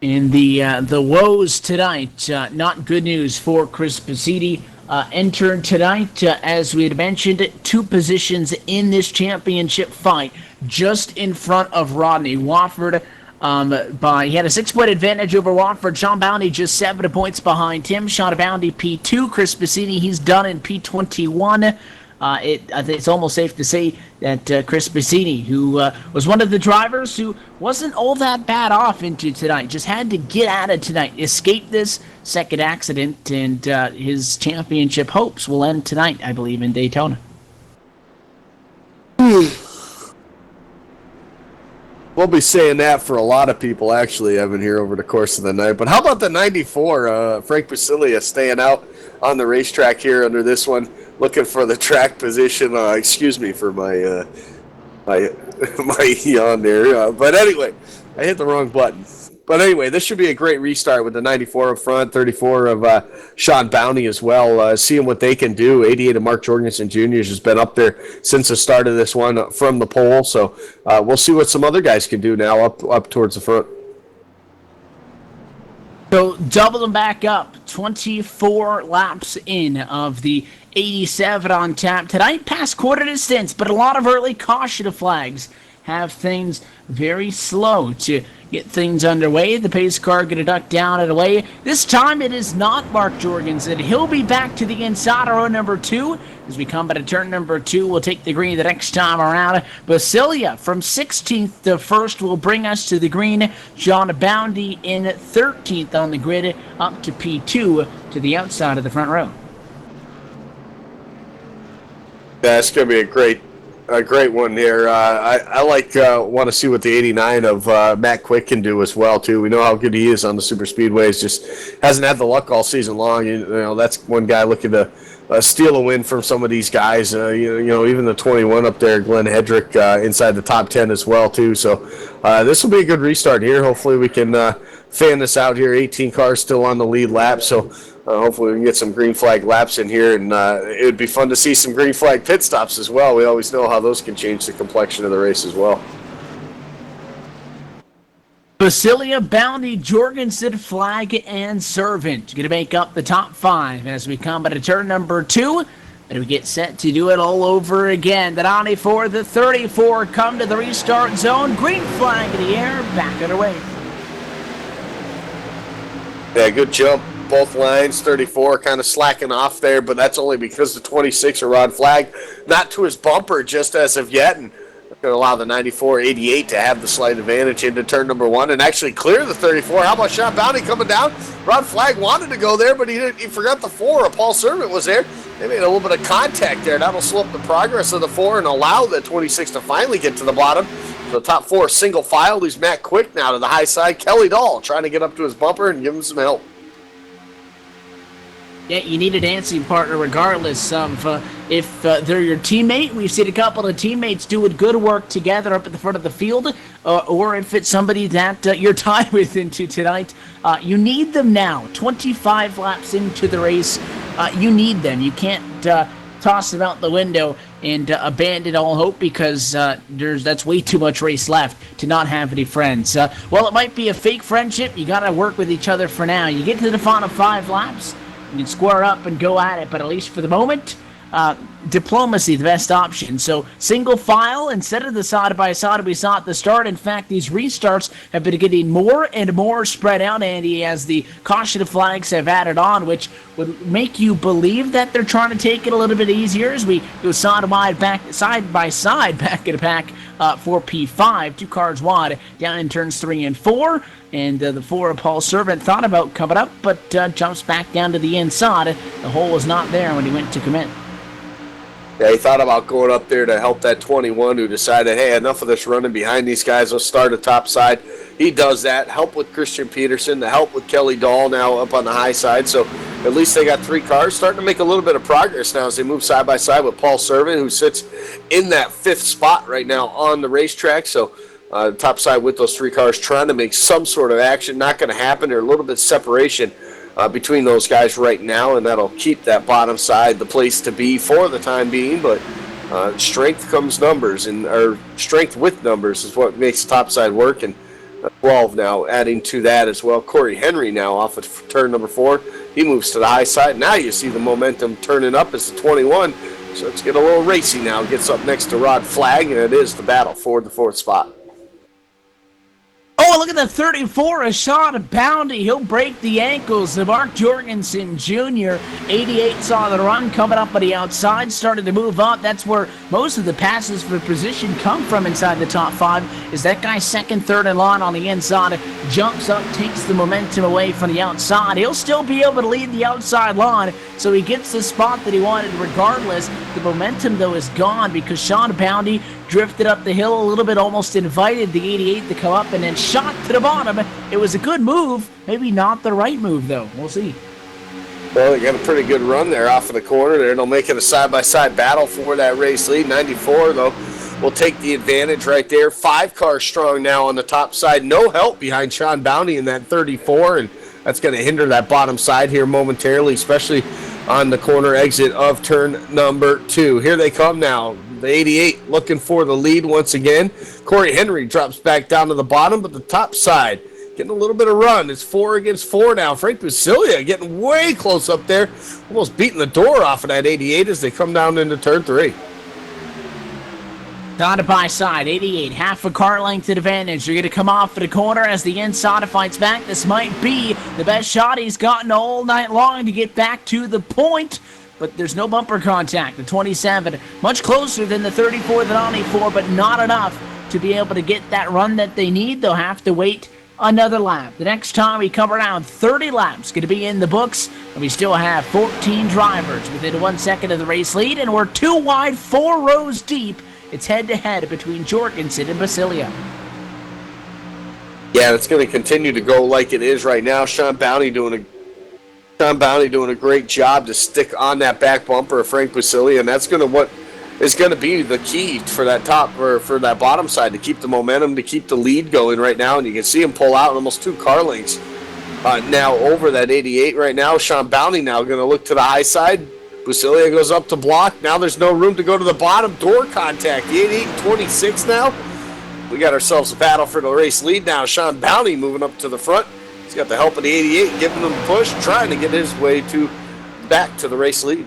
In the woes tonight, not good news for Chris Pasiti. Entered tonight, as we had mentioned, 2 positions in this championship fight, just in front of Rodney Watford. He had a 6-point advantage over Watford. Sean Bounty just 7 points behind him. Sean Bounty P2. Chris Pasini, he's done in P21. I think it's almost safe to say that Chris Pasini, who was one of the drivers who wasn't all that bad off into tonight, just had to get out of tonight, escape this second accident, and his championship hopes will end tonight, I believe, in Daytona. We'll be saying that for a lot of people, actually, Evan, here over the course of the night. But how about the 94, Frank Basilia staying out on the racetrack here under this one, looking for the track position. Excuse me for my yawn there. But anyway, I hit the wrong button. But anyway, this should be a great restart with the 94 up front, 34 of Sean Bounty as well, seeing what they can do. 88 of Mark Jorgensen Jr. has been up there since the start of this one from the pole. So we'll see what some other guys can do now up towards the front. So double them back up. 24 laps in of the 87 on tap tonight, past quarter distance, but a lot of early caution flags have things very slow to get things underway. The pace car going to duck down and away. This time it is not Mark Jorgensen. He'll be back to the inside of row number 2. As we come by to turn number 2, we'll take the green the next time around. Basilia from 16th to 1st will bring us to the green. John Boundy in 13th on the grid, up to P2 to the outside of the front row. That's going to be a great one here. I want to see what the 89 of Matt Quick can do as well too. We know how good he is on the super speedways. Just hasn't had the luck all season long. That's one guy looking to steal a win from some of these guys. Even the 21 up there, Glenn Hedrick, inside the top 10 as well too. So this will be a good restart here. Hopefully we can fan this out here. 18 cars still on the lead lap. So. Hopefully we can get some green flag laps in here, and it would be fun to see some green flag pit stops as well. We always know how those can change the complexion of the race as well. Basilia, Bounty, Jorgensen, Flag, and Servant going to make up the top 5 as we come to turn number 2. And we get set to do it all over again. The 94, the 34 come to the restart zone. Green flag in the air, back underway. Yeah, good jump. Both lines, 34 kind of slacking off there, but that's only because the 26 are on flag, not to his bumper just as of yet, and going to allow the 94, 88 to have the slight advantage into turn number 1 and actually clear the 34. How about Sean Bounty coming down? Rod Flag wanted to go there, but he forgot the 4. Paul Servant was there. They made a little bit of contact there. That'll slow up the progress of the 4 and allow the 26 to finally get to the bottom. The top 4 single file leaves Matt Quick now to the high side. Kelly Dahl trying to get up to his bumper and give him some help. Yeah, you need a dancing partner regardless of if they're your teammate. We've seen a couple of teammates doing good work together up at the front of the field, or if it's somebody that you're tied with into tonight. You need them now. 25 laps into the race, you need them. You can't toss them out the window and abandon all hope because that's way too much race left to not have any friends. Well, it might be a fake friendship. You got to work with each other for now. You get to the final 5 laps, you can square up and go at it, but at least for the moment, diplomacy, the best option. So single file instead of the side-by-side we saw at the start. In fact, these restarts have been getting more and more spread out, Andy, as the caution flags have added on, which would make you believe that they're trying to take it a little bit easier as we go side-by-side back in a pack for P5, 2 cars wide, down in turns 3 and 4. And the 4 of Paul Servant thought about coming up, but jumps back down to the inside. The hole was not there when he went to commit. Yeah, he thought about going up there to help that 21 who decided, hey, enough of this running behind these guys. Let's start at top side. He does that. Help with Christian Peterson. The help with Kelly Dahl now up on the high side. So at least they got 3 cars. Starting to make a little bit of progress now as they move side by side with Paul Servant, who sits in that 5th spot right now on the racetrack. So top side with those 3 cars trying to make some sort of action. Not going to happen. There's a little bit of separation between those guys right now, and that'll keep that bottom side the place to be for the time being. But strength comes numbers, or strength with numbers is what makes top side work. And 12 now adding to that as well. Corey Henry now off of turn number 4. He moves to the high side. Now you see the momentum turning up as the 21. So let's get a little racy now. Gets up next to Rod Flagg, and it is the battle for the 4th spot. Oh, look at the 34, a shot of Bounty. He'll break the ankles of Mark Jorgensen Jr. 88 saw the run coming up on the outside, started to move up. That's where most of the passes for position come from inside the top 5. Is that guy second, third in line on the inside, jumps up, takes the momentum away from the outside. He'll still be able to lead the outside line, so he gets the spot that he wanted regardless. The momentum, though, is gone because Sean Bounty drifted up the hill a little bit, almost invited the 88 to come up and then shot to the bottom. It was a good move, maybe not the right move, though. We'll see. Well, they got a pretty good run there off of the corner there. They'll make it a side-by-side battle for that race lead. 94, though, will take the advantage right there. 5 cars strong now on the top side. No help behind Sean Bounty in that 34, and that's going to hinder that bottom side here momentarily, especially on the corner exit of turn number 2. Here they come now. The 88 looking for the lead once again. Corey Henry drops back down to the bottom, but the top side getting a little bit of run. It's 4 against 4 now. Frank Basilia getting way close up there, almost beating the door off of that 88 as they come down into turn 3. Side by side, 88, half a car length advantage. You're going to come off the corner as the inside fights back. This might be the best shot he's gotten all night long to get back to the point, but there's no bumper contact. The 27, much closer than the 34, the 94, but not enough to be able to get that run that they need. They'll have to wait another lap. The next time we come around, 30 laps going to be in the books, and we still have 14 drivers within 1 second of the race lead, and we're 2 wide, 4 rows deep. It's head-to-head between Jorgensen and Basilia. Yeah, it's going to continue to go like it is right now. Sean Bounty doing a great job to stick on that back bumper of Frank Basilia, and that's what is going to be the key for that top or for that bottom side to keep the momentum, to keep the lead going right now. And you can see him pull out almost 2 car lengths now over that 88 right now. Sean Bounty now going to look to the high side. Basilia goes up to block. Now there's no room to go to the bottom. Door contact. The 88 and 26 now. We got ourselves a battle for the race lead now. Sean Bounty moving up to the front. He's got the help of the 88, giving him a push, trying to get his way back to the race lead.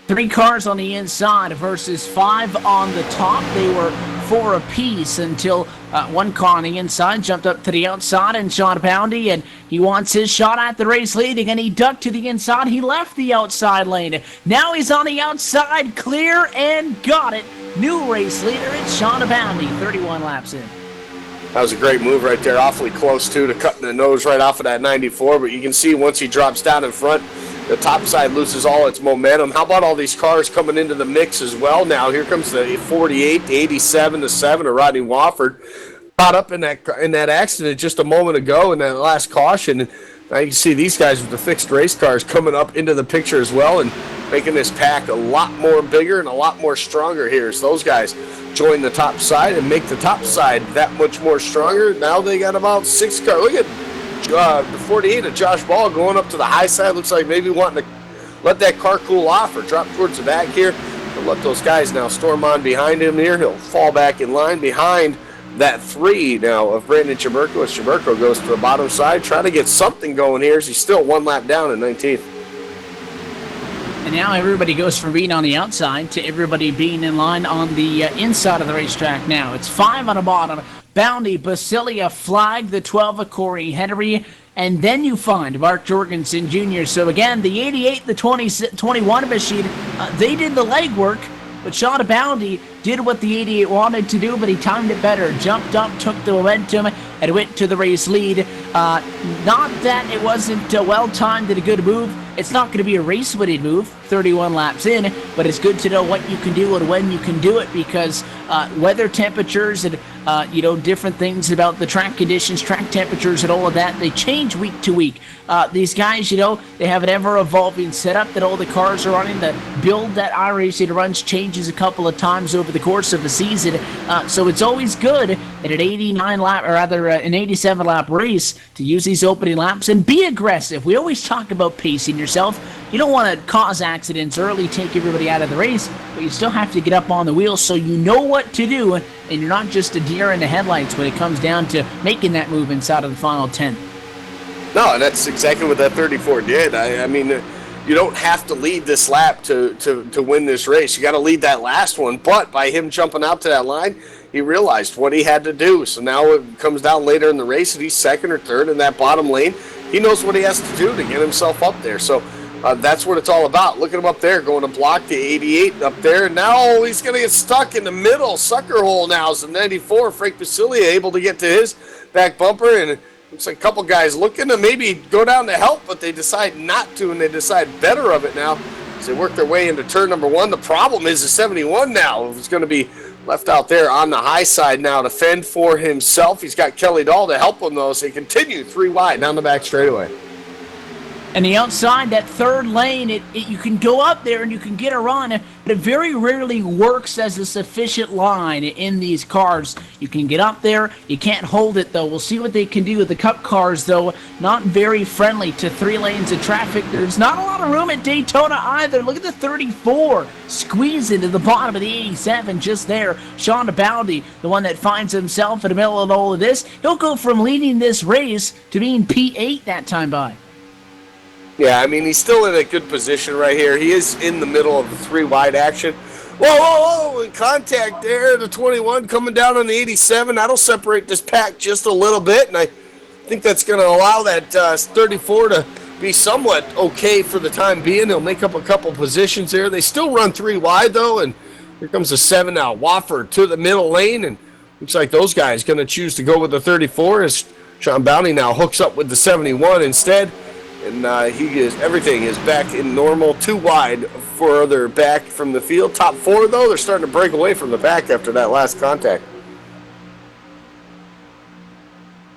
3 cars on the inside versus 5 on the top. They were 4 apiece until 1 car on the inside jumped up to the outside and Sean Bounty, and he wants his shot at the race leading, and he ducked to the inside. He left the outside lane. Now he's on the outside, clear, and got it. New race leader, it's Sean Bounty, 31 laps in. That was a great move right there, awfully close to cutting the nose right off of that 94, but you can see once he drops down in front, the top side loses all its momentum. How about all these cars coming into the mix as well now? Here comes the 48, the 87, the 7 of Rodney Wofford. Caught up in that accident just a moment ago in that last caution. And now you can see these guys with the fixed race cars coming up into the picture as well and making this pack a lot more bigger and a lot more stronger here. So those guys join the top side and make the top side that much more stronger. Now they got about 6 cars. Look at the 48 of Josh Ball going up to the high side. Looks like maybe wanting to let that car cool off or drop towards the back here. He'll let those guys now storm on behind him here. He'll fall back in line behind that 3 now of Brandon Chaburko as Chaburko goes to the bottom side, trying to get something going here as he's still 1 lap down in 19th. And now everybody goes from being on the outside to everybody being in line on the inside of the racetrack now. It's 5 on the bottom. Bounty, Basilia, Flag, the 12 of Corey Henry, and then you find Mark Jorgensen Jr. So again, the 88, the 21 machine, they did the legwork, but Sean Bounty did what the 88 wanted to do, but he timed it better. Jumped up, took the momentum, and went to the race lead. Not that it wasn't well-timed and a good move. It's not going to be a race-winning move 31 laps in, but it's good to know what you can do and when you can do it, because weather temperatures and different things about the track conditions, track temperatures, and all of that, they change week to week. These guys, they have an ever-evolving setup that all the cars are running. The build that iRacing runs changes a couple of times over the course of a season, so it's always good at an 87-lap race to use these opening laps and be aggressive. We always talk about pacing yourself. You don't want to cause accidents early, take everybody out of the race, but you still have to get up on the wheel so you know what to do, and you're not just a deer in the headlights when it comes down to making that move inside of the final 10. No, that's exactly what that 34 did. I mean, you don't have to lead this lap to win this race. You got to lead that last one, but by him jumping out to that line, he realized what he had to do. So now it comes down later in the race, and he's second or third in that bottom lane. He knows what he has to do to get himself up there. So that's what it's all about. Look at him up there going to block the 88 up there. Now he's going to get stuck in the middle. Sucker hole now is the 94. Frank Basilia able to get to his back bumper, and looks like a couple guys looking to maybe go down to help, but they decide not to, and they decide better of it now as they work their way into turn number 1. The problem is the 71 now is going to be left out there on the high side now to fend for himself. He's got Kelly Dahl to help him, though, so he continued 3 wide down the back straightaway. And the outside, that third lane, you can go up there and you can get a run, but it very rarely works as a sufficient line in these cars. You can get up there, you can't hold it, though. We'll see what they can do with the Cup cars, though. Not very friendly to 3 lanes of traffic. There's not a lot of room at Daytona either. Look at the 34 squeeze into the bottom of the 87 just there. Sean Bounty, the one that finds himself in the middle of all of this. He'll go from leading this race to being P8 that time by. Yeah, I mean, he's still in a good position right here. He is in the middle of the 3 wide action. Whoa, in contact there. The 21 coming down on the 87. That'll separate this pack just a little bit, and I think that's going to allow that 34 to be somewhat okay for the time being. He'll make up a couple positions there. They still run 3 wide, though, and here comes the 7 now. Wofford to the middle lane, and looks like those guys going to choose to go with the 34 as Sean Bounty now hooks up with the 71 instead. And everything is back in normal. 2 wide further back from the field. Top 4, though, they're starting to break away from the pack after that last contact.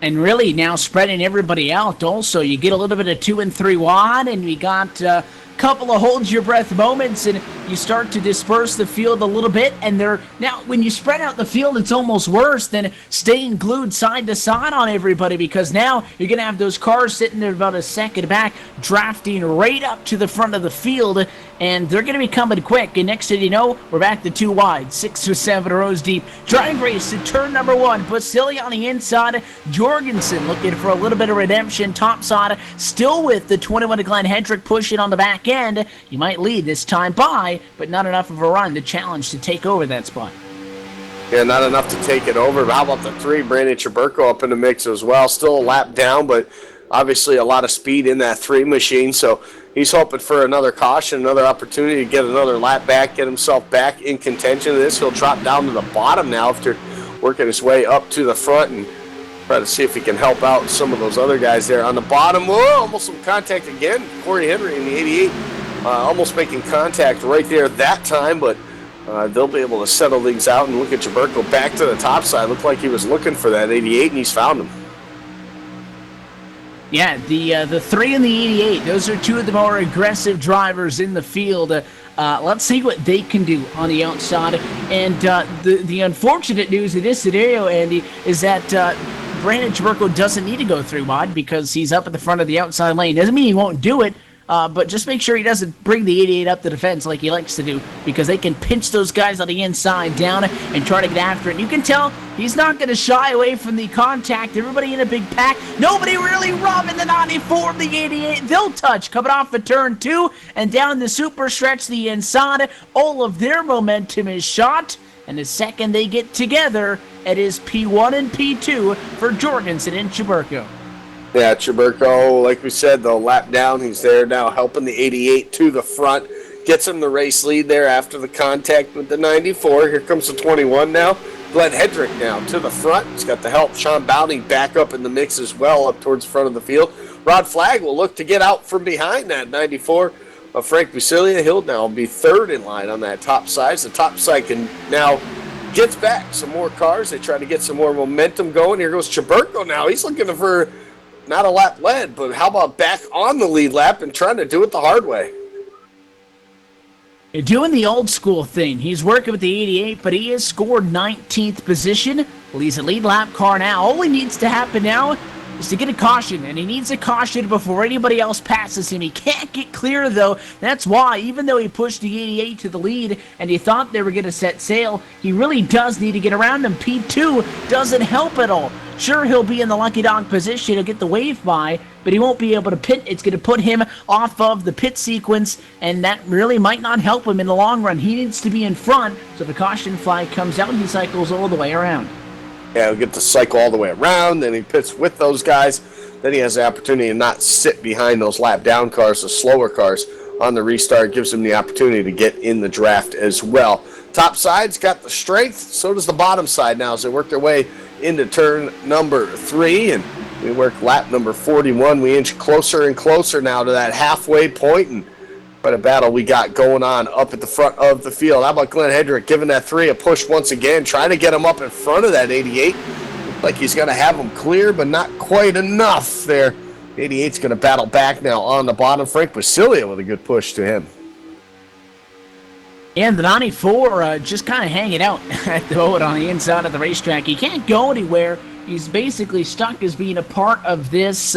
And really now spreading everybody out also. You get a little bit of 2 and 3 wide, and we got a couple of hold your breath moments, and you start to disperse the field a little bit. And now when you spread out the field, it's almost worse than staying glued side to side on everybody, because now you're going to have those cars sitting there about a second back, drafting right up to the front of the field, and they're going to be coming quick. And next thing you know, we're back to 2 wide, 6 or 7 rows deep. Drag race to turn number 1. Basilia on the inside. Jorgensen looking for a little bit of redemption. Top side, still with the 21 to Glenn Hendrick pushing on the back end. You might lead this time by, but not enough of a run to challenge to take over that spot. Yeah, not enough to take it over. But how about the 3? Brandon Chaburko up in the mix as well. Still a lap down, but obviously a lot of speed in that 3 machine. So he's hoping for another caution, another opportunity to get another lap back, get himself back in contention of this. He'll drop down to the bottom now after working his way up to the front and try to see if he can help out some of those other guys there on the bottom. Whoa, almost some contact again. Corey Henry in the 88 almost making contact right there that time, but they'll be able to settle things out. And look at Chaburko back to the top side. Looked like he was looking for that 88, and he's found him. Yeah, the 3 and the 88, those are 2 of the more aggressive drivers in the field. Let's see what they can do on the outside. And the unfortunate news in this scenario, Andy, is that Brandon Chaburko doesn't need to go 3 wide because he's up at the front of the outside lane. Doesn't mean he won't do it. but just make sure he doesn't bring the 88 up the defense like he likes to do, because they can pinch those guys on the inside down and try to get after it. You can tell he's not going to shy away from the contact. Everybody in a big pack. Nobody really robbing the 94 of the 88. They'll touch coming off of turn 2 and down the super stretch the inside. All of their momentum is shot. And the second they get together, it is P1 and P2 for Jorgensen and Chaburko. Yeah, Chaburko, like we said, the lap down, he's there now helping the 88 to the front. Gets him the race lead there after the contact with the 94. Here comes the 21 now. Glenn Hedrick now to the front. He's got the help. Sean Bounty back up in the mix as well, up towards the front of the field. Rod Flagg will look to get out from behind that 94 of Frank Busilia. He'll now be third in line on that top side. The top side can now gets back some more cars. They try to get some more momentum going. Here goes Chaburko now. He's looking for not a lap led, but how about back on the lead lap and trying to do it the hard way? You're doing the old school thing. He's working with the 88, but he has scored 19th position. Well, he's a lead lap car now. All he needs to happen now is to get a caution, and he needs a caution before anybody else passes him. He can't get clear, though. That's why, even though he pushed the 88 to the lead and he thought they were going to set sail, he really does need to get around him. P2 doesn't help at all. Sure, he'll be in the lucky dog position. He'll get the wave by, but he won't be able to pit. It's going to put him off of the pit sequence, and that really might not help him in the long run. He needs to be in front, so the caution flag comes out and he cycles all the way around. Yeah, he'll get to cycle all the way around, then he pits with those guys. Then he has the opportunity to not sit behind those lap down cars, the slower cars on the restart. Gives him the opportunity to get in the draft as well. Top side's got the strength, so does the bottom side now as they work their way into turn number 3, and we work lap number 41. We inch closer and closer now to that halfway point, and quite a battle we got going on up at the front of the field. How about Glenn Hedrick giving that 3 a push once again, trying to get him up in front of that 88. Like he's going to have him clear, but not quite enough there. 88's going to battle back now on the bottom. Frank Busilia with a good push to him. And the 94 just kind of hanging out at the boat on the inside of the racetrack. He can't go anywhere. He's basically stuck as being a part of this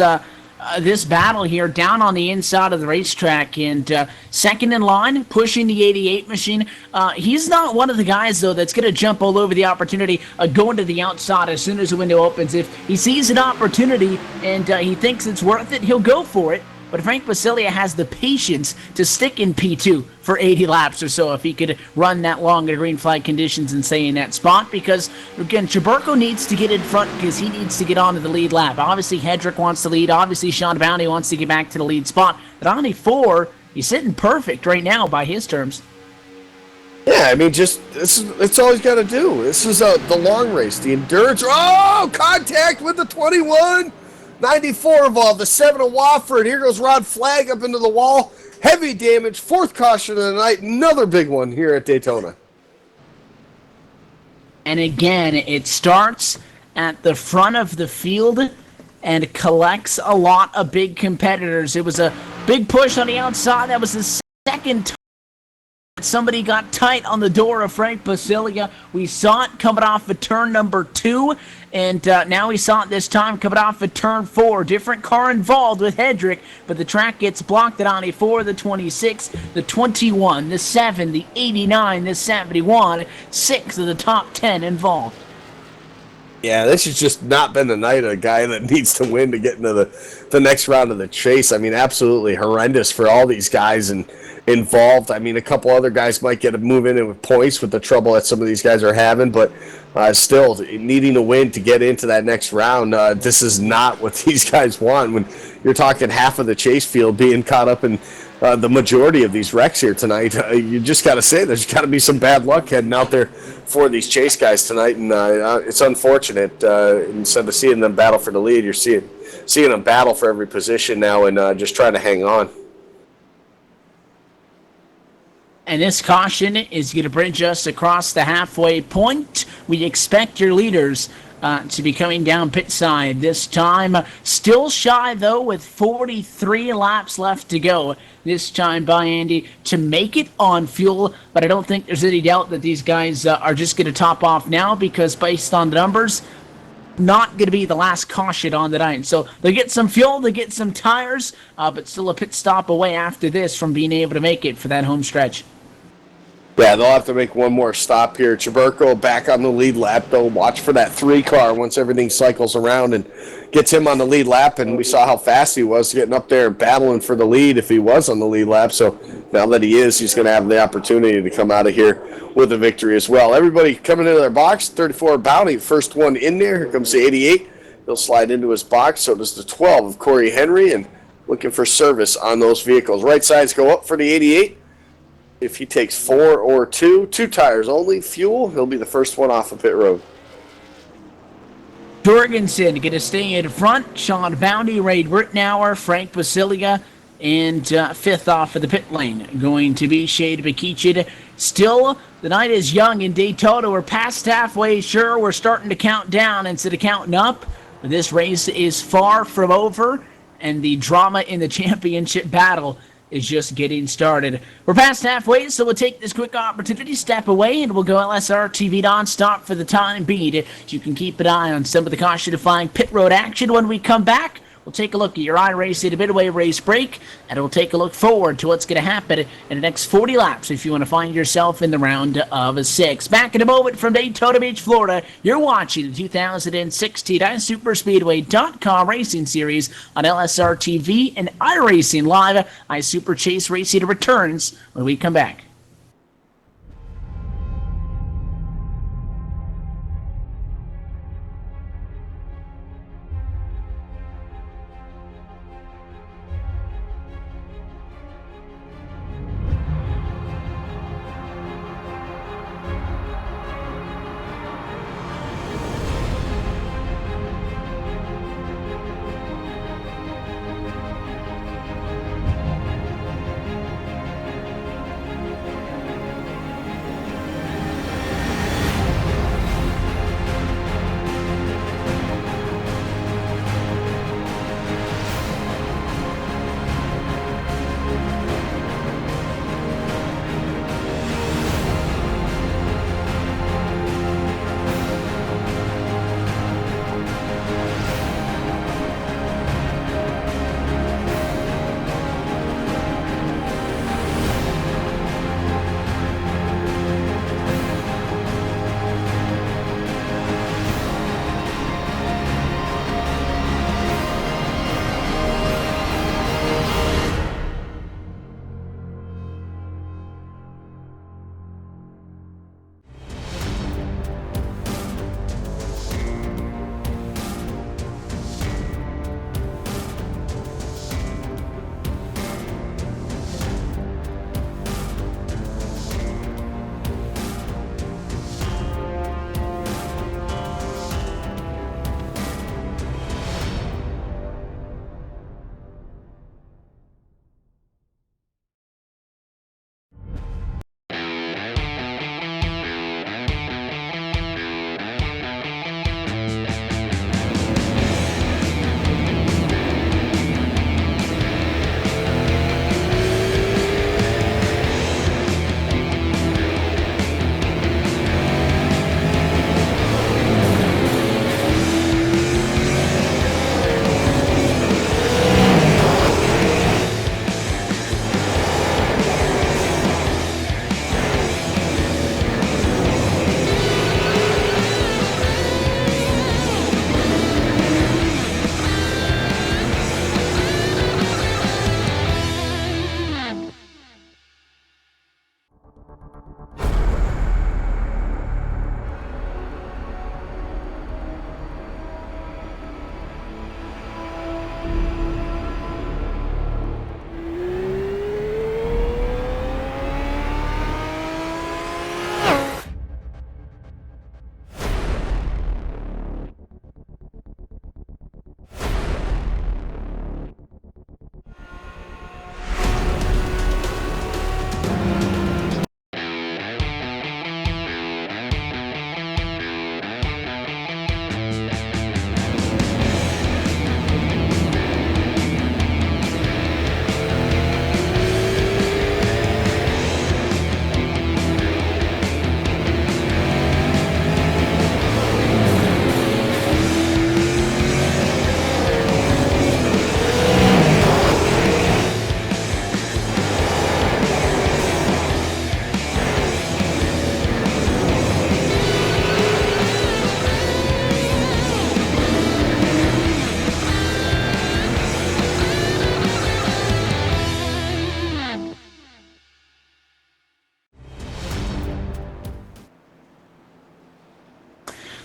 this battle here down on the inside of the racetrack. And second in line, pushing the 88 machine. He's not one of the guys, though, that's going to jump all over the opportunity, going to the outside as soon as the window opens. If he sees an opportunity and he thinks it's worth it, he'll go for it. But Frank Busilia has the patience to stick in P2 for 80 laps or so if he could run that long in green flag conditions and stay in that spot, because, again, Chaburko needs to get in front because he needs to get onto the lead lap. Obviously, Hedrick wants to lead. Obviously, Sean Bounty wants to get back to the lead spot. But on 94, he's sitting perfect right now by his terms. Yeah, I mean, it's all he's got to do. This is the long race, the endurance. Oh, contact with the 21. 94 involved, the 7 of Wofford. Here goes Rod Flagg up into the wall. Heavy damage, 4th caution of the night. Another big one here at Daytona. And again, it starts at the front of the field and collects a lot of big competitors. It was a big push on the outside. That was the second time somebody got tight on the door of Frank Busilia. We saw it coming off of turn number 2, and now we saw it this time coming off of turn 4. Different car involved with Hedrick, but the track gets blocked at 94, the 26, the 21, the 7, the 89, the 71, 6 of the top 10 involved. Yeah, this has just not been the night of a guy that needs to win to get into the next round of the chase. I mean, absolutely horrendous for all these guys involved. I mean, a couple other guys might get a move in with points with the trouble that some of these guys are having, but still needing to win to get into that next round. This is not what these guys want when you're talking half of the chase field being caught up in the majority of these wrecks here tonight. You just got to say there's got to be some bad luck heading out there for these chase guys tonight, and it's unfortunate. Instead of seeing them battle for the lead, you're seeing them battle for every position now and just trying to hang on. And this caution is going to bridge us across the halfway point. We expect your leaders to be coming down pit side this time. Still shy, though, with 43 laps left to go this time by Andy to make it on fuel. But I don't think there's any doubt that these guys are just going to top off now, because based on the numbers, not going to be the last caution on the night. So they'll get some fuel, they'll get some tires, but still a pit stop away after this from being able to make it for that home stretch. Yeah, they'll have to make one more stop here. Chaburko back on the lead lap. They'll watch for that 3 car once everything cycles around and gets him on the lead lap. And we saw how fast he was getting up there and battling for the lead if he was on the lead lap. So now that he is, he's going to have the opportunity to come out of here with a victory as well. Everybody coming into their box. 34 Bounty, first one in there. Here comes the 88. He'll slide into his box. So does the 12 of Corey Henry, and looking for service on those vehicles. Right sides go up for the 88. If he takes 4 or 2 tires only, fuel, he'll be the first one off of pit road. Jorgensen going to stay in front. Sean Bounty, Ray Rittenauer, Frank Basilia, and fifth off of the pit lane going to be Shade Bakichin. Still, the night is young in Daytona. We're past halfway. Sure, we're starting to count down instead of counting up. But this race is far from over, and the drama in the championship battle is just getting started. We're past halfway, so we'll take this quick opportunity, step away, and we'll go LSRTV nonstop for the time being. You can keep an eye on some of the caution-defying pit road action. When we come back, we'll take a look at your iRacing midway race break, and we'll take a look forward to what's going to happen in the next 40 laps if you want to find yourself in the round of 6. Back in a moment from Daytona Beach, Florida, you're watching the 2016 iSuperspeedway.com Racing Series on LSRTV and iRacing Live. iSuper Chase Racing returns when we come back.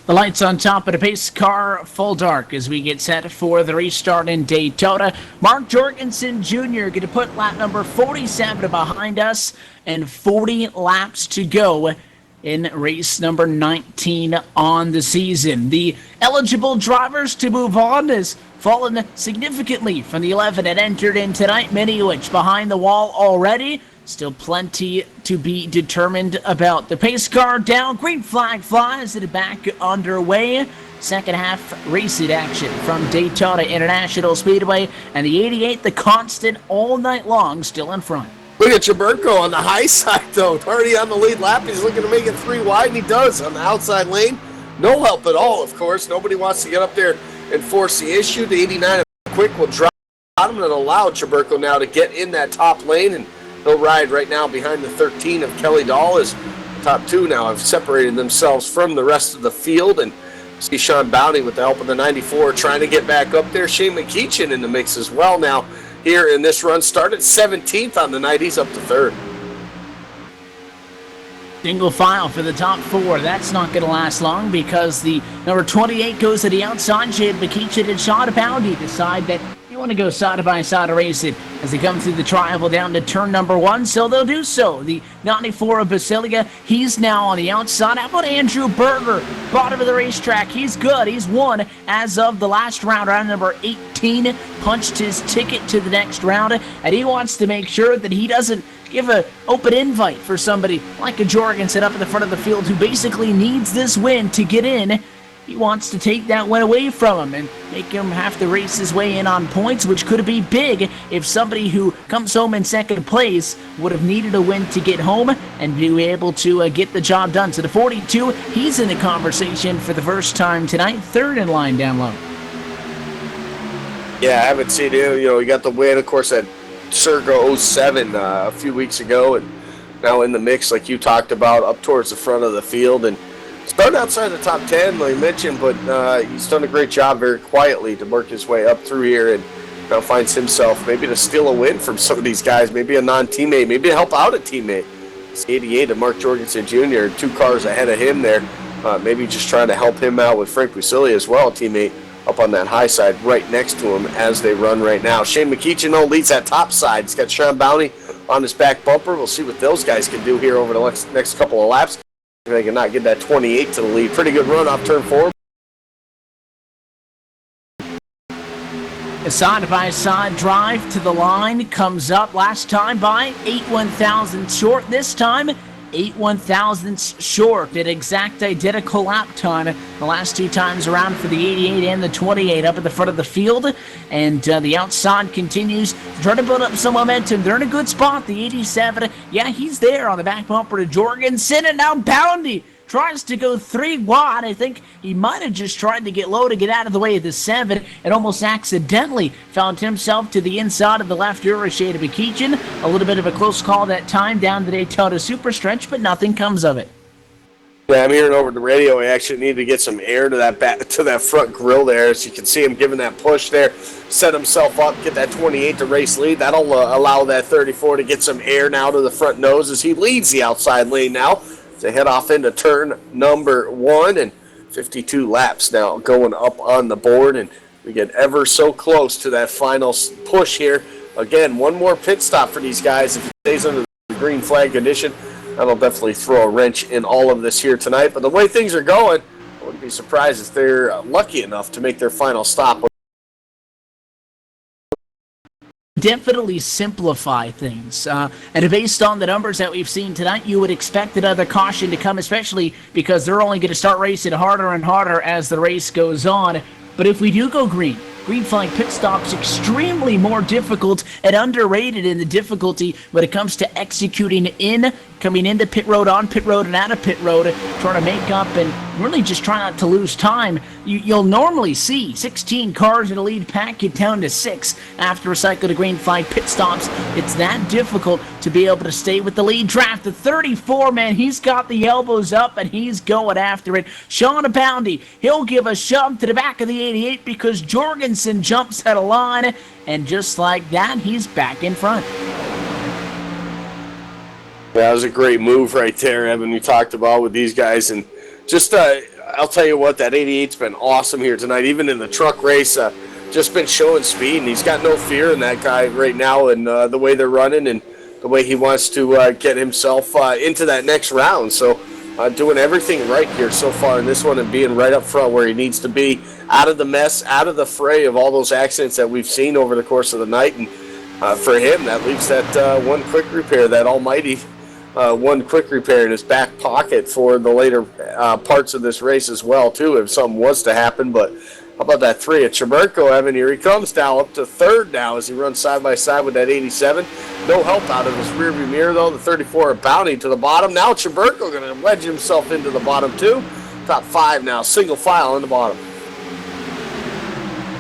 The lights on top of the pace car full dark as we get set for the restart in Daytona. Mark Jorgensen Jr. going to put lap number 47 behind us and 40 laps to go in race number 19 on the season. The eligible drivers to move on has fallen significantly from the 11 that entered in tonight, many of which behind the wall already. Still plenty to be determined about. The pace car down, green flag flies, it back underway. Second half racing action from Daytona International Speedway, and the 88, the constant all night long, still in front. Look at Chaburko on the high side, though. Already on the lead lap. He's looking to make it 3 wide, and he does on the outside lane. No help at all, of course. Nobody wants to get up there and force the issue. The 89 quick will drop him and allow Chaburko now to get in that top lane, and he'll ride right now behind the 13 of Kelly Dahl. As the top 2 now have separated themselves from the rest of the field, and see Sean Bounty with the help of the 94 trying to get back up there. Shane McKeechin in the mix as well now here in this run. Started 17th on the night. He's up to 3rd. Single file for the top 4. That's not going to last long because the number 28 goes to the outside. Shane McKeechin and Sean Bounty decide that you want to go side-by-side racing as they come through the triangle down to turn number 1, so they'll do so. The 94 of Basilia, he's now on the outside. How about Andrew Berger, bottom of the racetrack? He's good. He's won as of the last round. Round number 18 punched his ticket to the next round, and he wants to make sure that he doesn't give an open invite for somebody like a Jorgensen up in the front of the field who basically needs this win to get in. He wants to take that one away from him and make him have to race his way in on points, which could be big if somebody who comes home in second place would have needed a win to get home and be able to get the job done. So the 42, he's in the conversation for the first time tonight, 3rd in line down low. Yeah, I haven't seen him. You know, he got the win, of course, at Circa 07 a few weeks ago, and now in the mix, like you talked about, up towards the front of the field. And started outside the top 10, like you mentioned, but he's done a great job very quietly to work his way up through here, and now finds himself maybe to steal a win from some of these guys, maybe a non-teammate, maybe to help out a teammate. It's 88 of Mark Jorgensen Jr., 2 cars ahead of him there. Maybe just trying to help him out with Frank Busilia as well, a teammate up on that high side right next to him as they run right now. Shane McKeechin, though, leads that top side. He's got Sean Bounty on his back bumper. We'll see what those guys can do here over the next couple of laps. If they can not get that 28 to the lead. Pretty good run off turn 4. A side-by-side drive to the line comes up last time by 8 1/1000 short. This time, 8 1/1000 short at exact identical lap time the last 2 times around for the 88 and the 28 up at the front of the field. And the outside continues to try to build up some momentum. They're in a good spot. The 87, yeah, he's there on the back bumper to Jorgensen, and now Bounty tries to go 3 wide. I think he might have just tried to get low to get out of the way of the 7 and almost accidentally found himself to the inside of the left rear shade of McKeechin. A little bit of a close call that time down the Daytona Super Stretch, but nothing comes of it. Yeah, I'm hearing over the radio. He actually needed to get some air to that front grill there. As you can see him giving that push there, set himself up, get that 28 to race lead. That'll allow that 34 to get some air now to the front nose as he leads the outside lane now. They head off into turn number 1, and 52 laps now going up on the board, and we get ever so close to that final push here. Again, one more pit stop for these guys. If it stays under the green flag condition, that'll definitely throw a wrench in all of this here tonight. But the way things are going, I wouldn't be surprised if they're lucky enough to make their final stop. Definitely simplify things. And based on the numbers that we've seen tonight, you would expect another caution to come, especially because they're only going to start racing harder and harder as the race goes on. But if we do go green flag pit stops extremely more difficult and underrated in the difficulty when it comes to executing coming into pit road, on pit road, and out of pit road, trying to make up and really just try not to lose time. You'll normally see 16 cars in a lead pack get down to 6 after a cycle of green flag pit stops. It's that difficult to be able to stay with the lead draft. The 34, man, he's got the elbows up and he's going after it. Sean Bounty, he'll give a shove to the back of the 88 because Jorgensen jumps out of line, and just like that, he's back in front. Yeah, that was a great move right there, Evan. We talked about with these guys, and just I'll tell you what, that 88's been awesome here tonight. Even in the truck race, just been showing speed, and he's got no fear in that guy right now, and the way they're running and the way he wants to get himself into that next round. So doing everything right here so far in this one and being right up front where he needs to be, out of the mess, out of the fray of all those accidents that we've seen over the course of the night. And for him, that leaves that one quick repair, that almighty one quick repair in his back pocket for the later parts of this race as well, too, if something was to happen. But how about that 3 at Chaburko, Evan? Here he comes now up to third now as he runs side by side with that 87. No help out of his rearview mirror, though. The 34 at Bounty to the bottom. Now Chaburko going to wedge himself into the bottom, too. Top 5 now, single file in the bottom.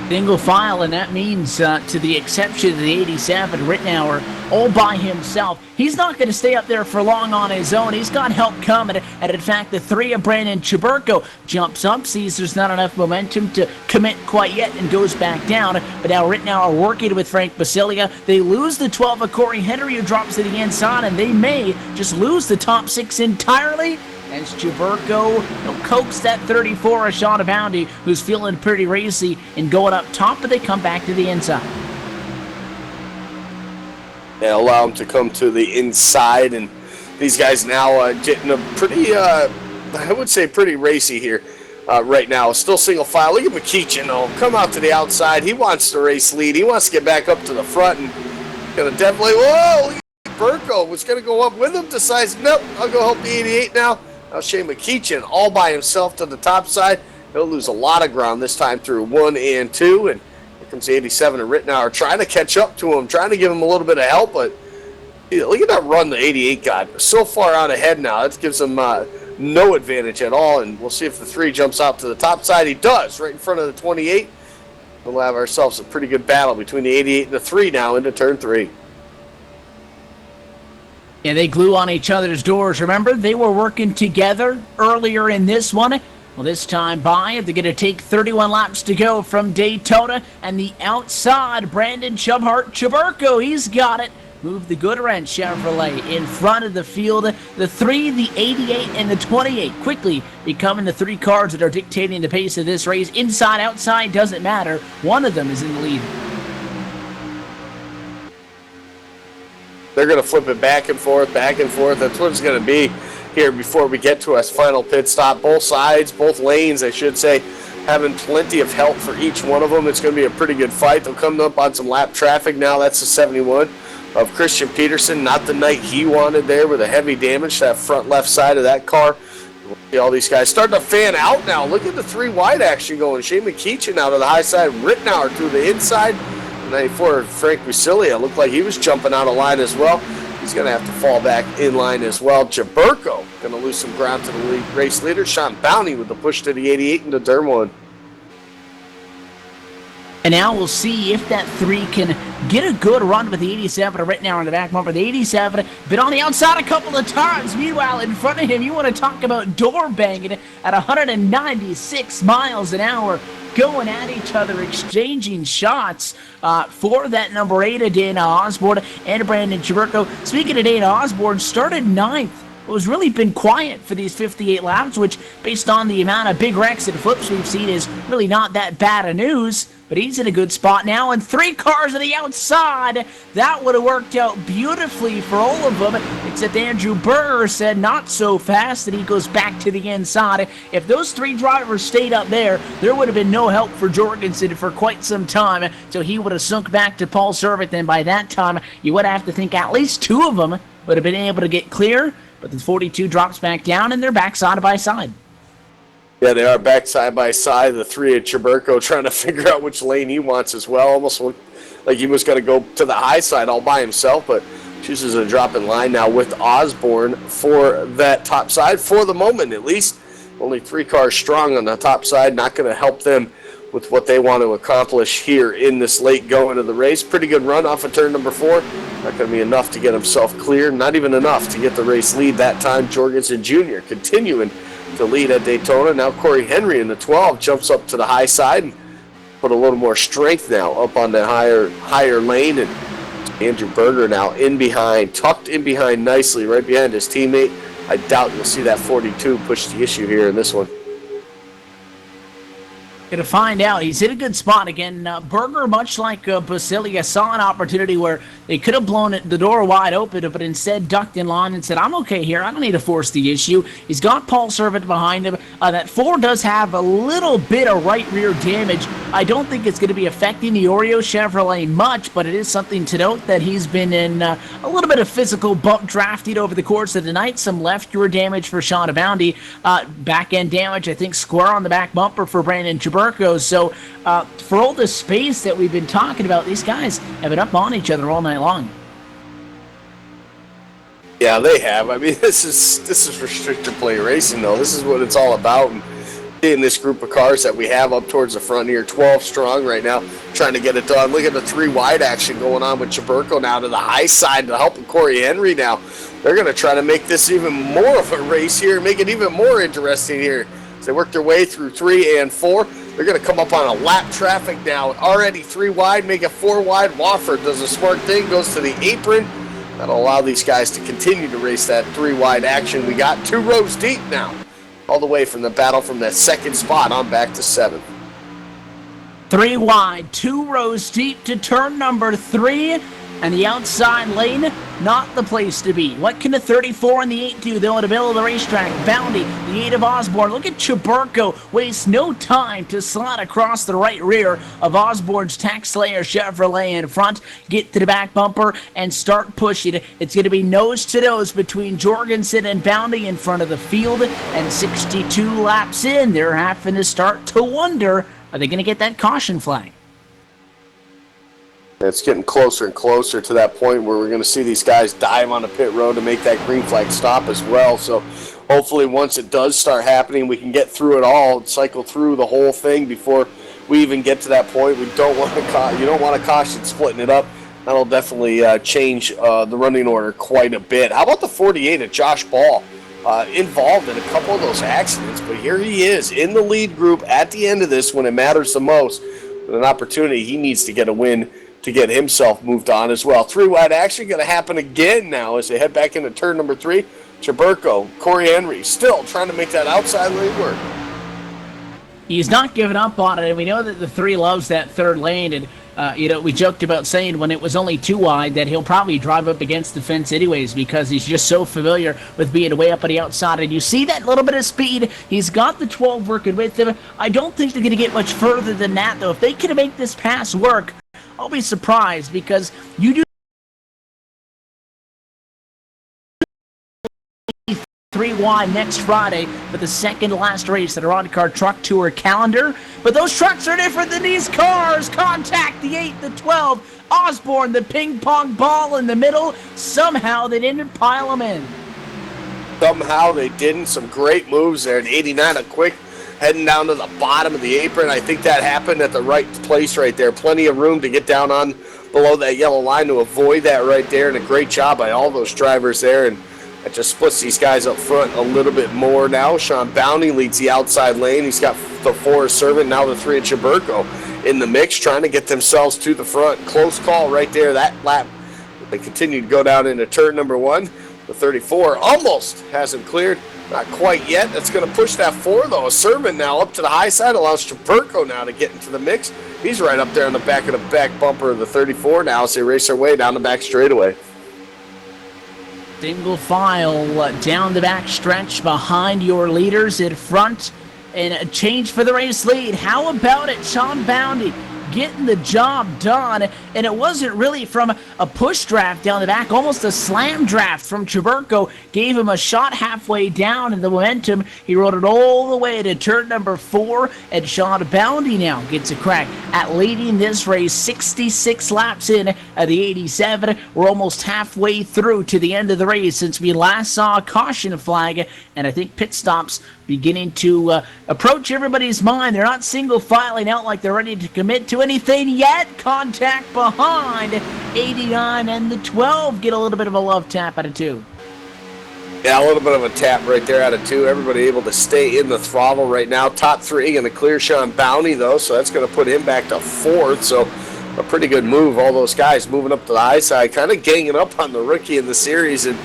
Single file, and that means, to the exception of the 87, Rittenauer all by himself. He's not going to stay up there for long on his own. He's got help coming, and in fact, the 3 of Brandon Chaburko jumps up, sees there's not enough momentum to commit quite yet, and goes back down. But now Rittenauer working with Frank Basilia. They lose the 12 of Corey Henry, who drops to the inside, and they may just lose the top 6 entirely, as Chaburko coax that 34 of Sean Bounty, who's feeling pretty racy and going up top, but they come back to the inside. Yeah, allow him to come to the inside, and these guys now getting a pretty, I would say pretty racy here right now. Still single file. Look at McKeechin, though. Come out to the outside. He wants the race lead. He wants to get back up to the front, and going to definitely, whoa, look at Burko was going to go up with him, decides, nope, I'll go help the 88 now. Now Shane McKeechin all by himself to the top side. He'll lose a lot of ground this time through 1 and 2, and here comes the 87 and Rittenauer trying to catch up to him, trying to give him a little bit of help, but look at that run the 88 got. So far out ahead now, that gives him no advantage at all, and we'll see if the 3 jumps out to the top side. He does, right in front of the 28. We'll have ourselves a pretty good battle between the 88 and the 3 now into turn 3. Yeah, they glue on each other's doors. Remember, they were working together earlier in this one. Well, this time by, they're going to take 31 laps to go from Daytona. And the outside, Brandon Chaburko, he's got it. Move the Goodwrench Chevrolet in front of the field. The 3, the 88, and the 28 quickly becoming the 3 cars that are dictating the pace of this race. Inside, outside, doesn't matter. One of them is in the lead. They're going to flip it back and forth, back and forth. That's what it's going to be here before we get to our final pit stop. Both sides, both lanes, I should say, having plenty of help for each one of them. It's going to be a pretty good fight. They'll come up on some lap traffic now. That's the 71 of Christian Peterson. Not the night he wanted there with a heavy damage to that front left side of that car. We'll see all these guys starting to fan out now. Look at the 3 wide action going. Shane McKeechin out of the high side. Rittenauer to the inside. 94, Frank Basilia looked like he was jumping out of line as well. He's going to have to fall back in line as well. Chaburko going to lose some ground to the race leader. Sean Bounty with the push to the 88 into turn 1. And now we'll see if that 3 can get a good run with the 87 right now in the back bumper. The 87 been on the outside a couple of times. Meanwhile, in front of him, you want to talk about door banging at 196 miles an hour. Going at each other, exchanging shots for that number 8 of Dana Osborne and Brandon Chaburko. Speaking of Dana Osborne, started 9th. It was really been quiet for these 58 laps, which, based on the amount of big wrecks and flips we've seen, is really not that bad of news. But he's in a good spot now, and 3 cars on the outside. That would have worked out beautifully for all of them, except Andrew Berger said not so fast, and he goes back to the inside. If those 3 drivers stayed up there would have been no help for Jorgensen for quite some time, so he would have sunk back to Paul Servit. Then by that time, you would have to think at least 2 of them would have been able to get clear, but the 42 drops back down, and they're back side by side. Yeah, they are back side by side. The 3 of Chaburko trying to figure out which lane he wants as well. Almost looked like he was going to go to the high side all by himself, but chooses to drop in line now with Osborne for that top side, for the moment at least. Only 3 cars strong on the top side, not going to help them with what they want to accomplish here in this late going of the race. Pretty good run off of turn number 4. Not going to be enough to get himself clear, not even enough to get the race lead that time. Jorgensen Jr. continuing to lead at Daytona. Now Corey Henry in the 12 jumps up to the high side and put a little more strength now up on the higher lane. And Andrew Berger now in behind, tucked in behind nicely, right behind his teammate. I doubt you'll see that 42 push the issue here in this one. Going to find out. He's in a good spot again. Berger, much like Basilia, saw an opportunity where they could have blown the door wide open, but instead ducked in line and said, I'm okay here. I don't need to force the issue. He's got Paul Servant behind him. That 4 does have a little bit of right rear damage. I don't think it's going to be affecting the Oreo Chevrolet much, but it is something to note that he's been in a little bit of physical bump drafting over the course of the night. Some left rear damage for Sean Aboundy. Back end damage, I think, square on the back bumper for Brandon Chaburko. So for all the space that we've been talking about, these guys have been up on each other all night long. Yeah, they have. I mean, this is restrictor plate racing, though. This is what it's all about. And in this group of cars that we have up towards the front here, 12 strong right now, trying to get it done. Look at the 3 wide action going on with Chaburko now to the high side to help Corey Henry now. They're going to try to make this even more of a race here, make it even more interesting here. As they work their way through 3 and 4. They're going to come up on a lap traffic now. Already 3 wide, make it 4 wide. Wofford does a smart thing, goes to the apron. That'll allow these guys to continue to race that 3 wide action. We got 2 rows deep now, all the way from the battle from that second spot on back to 7th. 3 wide, 2 rows deep to turn number 3, and the outside lane, not the place to be. What can the 34 and the 8 do, though, in the middle of the racetrack? Boundy, the 8 of Osborne. Look at Chaburko, wastes no time to slide across the right rear of Osborne's Tax Slayer Chevrolet in front, get to the back bumper, and start pushing. It's going to be nose to nose between Jorgensen and Boundy in front of the field, and 62 laps in, they're having to start to wonder, are they going to get that caution flag? It's getting closer and closer to that point where we're going to see these guys dive on the pit road to make that green flag stop as well. So hopefully once it does start happening, we can get through it all and cycle through the whole thing before we even get to that point. We don't want to you don't want to caution splitting it up. That'll definitely change the running order quite a bit. How about the 48 of Josh Ball? Involved in a couple of those accidents, but here he is in the lead group at the end of this when it matters the most. With an opportunity, he needs to get a win to get himself moved on as well. 3 wide action going to happen again now as they head back into turn number 3. Chaburko, Corey Henry still trying to make that outside lane work. He's not giving up on it, and we know that the 3 loves that third lane, and we joked about saying when it was only 2 wide that he'll probably drive up against the fence anyways because he's just so familiar with being way up on the outside. And you see that little bit of speed. He's got the 12 working with him. I don't think they're going to get much further than that, though. If they can make this pass work, I'll be surprised because you do 3 wide next Friday for the second last race at the Rod Car Truck Tour calendar. But those trucks are different than these cars. Contact the 8, the 12, Osborne, the ping pong ball in the middle. Somehow they didn't pile them in. Somehow they didn't. Some great moves there. An 89 a quick heading down to the bottom of the apron. I think that happened at the right place right there. Plenty of room to get down on below that yellow line to avoid that right there. And a great job by all those drivers there. And that just splits these guys up front a little bit more now. Sean Bounty leads the outside lane. He's got the 4 Servant, now the 3 of Chaburko in the mix, trying to get themselves to the front. Close call right there. That lap, they continue to go down into turn number 1. The 34 almost hasn't cleared. Not quite yet. That's going to push that 4, though. A Servant now up to the high side allows Chaburko now to get into the mix. He's right up there on the back of the back bumper of the 34 now as they race their way down the back straightaway. Single file down the back stretch behind your leaders in front, and a change for the race lead. How about it, Sean Boundy getting the job done, and it wasn't really from a push draft down the back, almost a slam draft from Chaburko, gave him a shot halfway down in the momentum. He rode it all the way to turn number 4, and Sean Boundy now gets a crack at leading this race 66 laps in at the 87. We're almost halfway through to the end of the race since we last saw a caution flag, and I think pit stops beginning to approach everybody's mind. They're not single filing out like they're ready to commit to anything yet. Contact behind 89 and the 12 get a little bit of a love tap out of 2. Yeah, a little bit of a tap right there out of 2. Everybody able to stay in the throttle right now. Top 3 going to clear Sean Bounty, though, so that's going to put him back to 4th. So a pretty good move. All those guys moving up to the high side, kind of ganging up on the rookie in the series and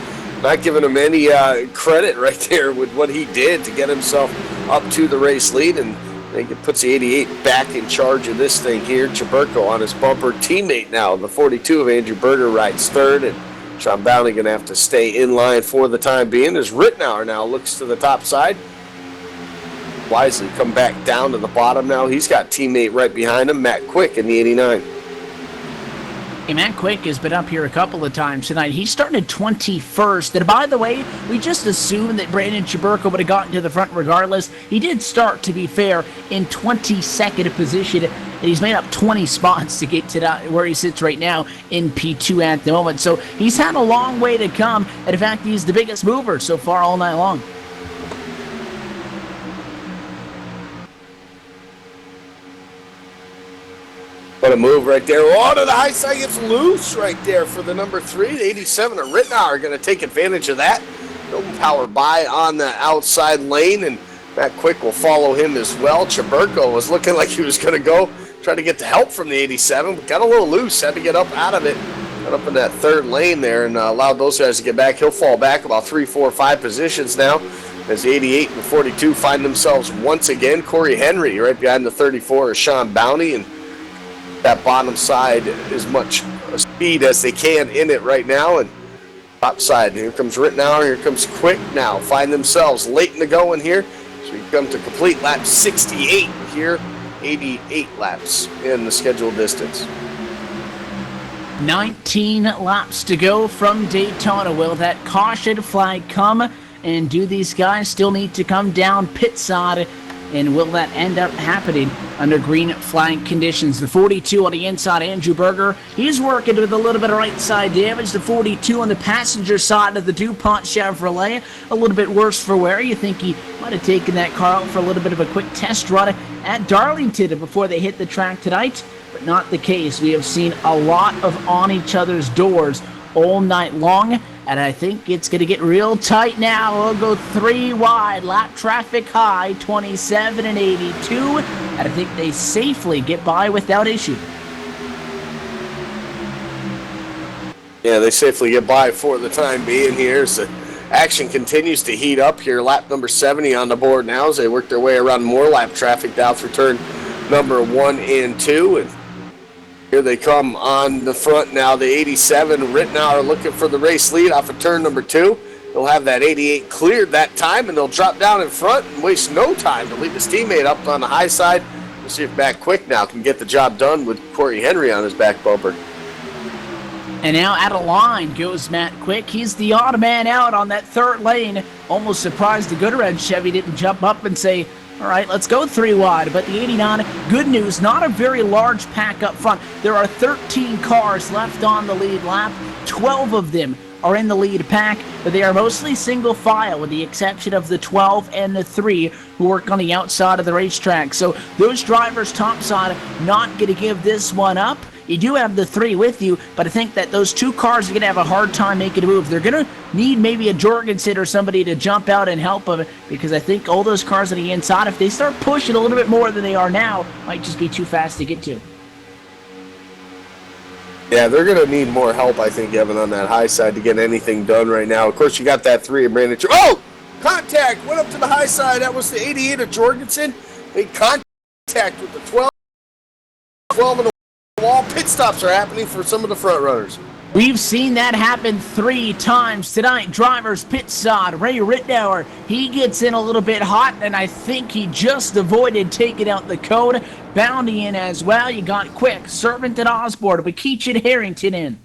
not giving him any credit right there with what he did to get himself up to the race lead. And I think it puts the 88 back in charge of this thing here. Chaburko on his bumper. Teammate now, the 42 of Andrew Berger rides third, and Sean Bowney going to have to stay in line for the time being as Rittenauer now looks to the top side. Wisely come back down to the bottom now. He's got teammate right behind him, Matt Quick in the 89. Hey, Matt Quick has been up here a couple of times tonight. He started 21st. And by the way, we just assumed that Brandon Chaburko would have gotten to the front regardless. He did start, to be fair, in 22nd position. And he's made up 20 spots to get to where he sits right now in P2 at the moment. So he's had a long way to come. And in fact, he's the biggest mover so far all night long. What a move right there. Oh, to the high side, gets loose right there for the number 3. The 87 of Rittenauer going to take advantage of that. No power by on the outside lane, and Matt Quick will follow him as well. Chaburko was looking like he was going to go try to get the help from the 87, but got a little loose, had to get up out of it. Got up in that third lane there and allowed those guys to get back. He'll fall back about 3, 4, 5 positions now as the 88 and the 42 find themselves once again. Corey Henry right behind the 34 is Sean Bowney, and that bottom side as much speed as they can in it right now. And top side, here comes Rittenauer, here comes Quick now. Find themselves late in the going here. So we come to complete lap 68 here, 88 laps in the scheduled distance. 19 laps to go from Daytona. Will that caution flag come? And do these guys still need to come down pit side? And will that end up happening under green flag conditions? The 42 on the inside, Andrew Berger, he's working with a little bit of right side damage. The 42 on the passenger side of the DuPont Chevrolet, a little bit worse for wear. You think he might have taken that car out for a little bit of a quick test run at Darlington before they hit the track tonight, but not the case. We have seen a lot of on each other's doors all night long, and I think it's going to get real tight now. We'll go 3 wide, lap traffic high, 27 and 82, and I think they safely get by without issue. Yeah, they safely get by for the time being here. So action continues to heat up here. Lap number 70 on the board now as they work their way around more lap traffic down through turn number 1 and 2, and here they come on the front now. The 87, Rittenauer looking for the race lead off of turn number 2. They'll have that 88 cleared that time, and they'll drop down in front and waste no time to leave his teammate up on the high side. We'll see if Matt Quick now can get the job done with Corey Henry on his back bumper. And now out of line goes Matt Quick. He's the odd man out on that third lane. Almost surprised the Gooderhead Chevy didn't jump up and say, all right, let's go 3 wide. But the 89, good news, not a very large pack up front. There are 13 cars left on the lead lap. 12 of them are in the lead pack, but they are mostly single file with the exception of the 12 and the 3 who work on the outside of the racetrack. So those drivers topside not going to give this one up. You do have the 3 with you, but I think that those 2 cars are going to have a hard time making a move. They're going to need maybe a Jorgensen or somebody to jump out and help them, because I think all those cars on the inside, if they start pushing a little bit more than they are now, might just be too fast to get to. Yeah, they're going to need more help, I think, Evan, on that high side to get anything done right now. Of course, you got that 3 of Brandon. Oh! Contact! Went up to the high side. That was the 88 of Jorgensen. Made contact with the 12 and the wall. Pit stops are happening for some of the front runners. We've seen that happen 3 times tonight. Drivers pit side. Ray Rittenauer, he gets in a little bit hot, and I think he just avoided taking out the cone. Bounty in as well. You got Quick, Servant and Osborne, but Keachin Harrington in.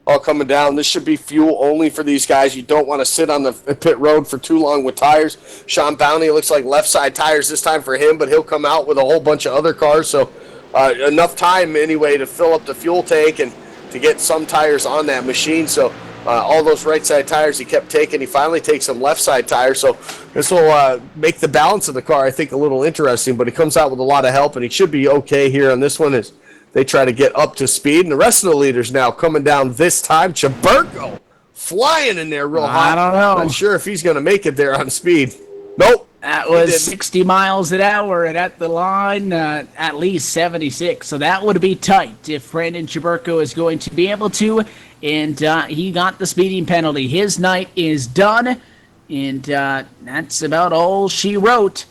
All coming down. This should be fuel only for these guys. You don't want to sit on the pit road for too long with tires. Sean Bounty, it looks like left side tires this time for him, but he'll come out with a whole bunch of other cars. So enough time anyway to fill up the fuel tank and to get some tires on that machine. So all those right side tires he kept taking, he finally takes some left side tires. So this will make the balance of the car, I think, a little interesting, but he comes out with a lot of help, and he should be okay here on this one as they try to get up to speed. And the rest of the leaders now coming down this time. Chaburko flying in there real hot. I don't know. Not sure if he's going to make it there on speed. Nope. That was 60 miles an hour, and at the line, at least 76. So that would be tight if Brandon Chaburko is going to be able to. And he got the speeding penalty. His night is done, and that's about all she wrote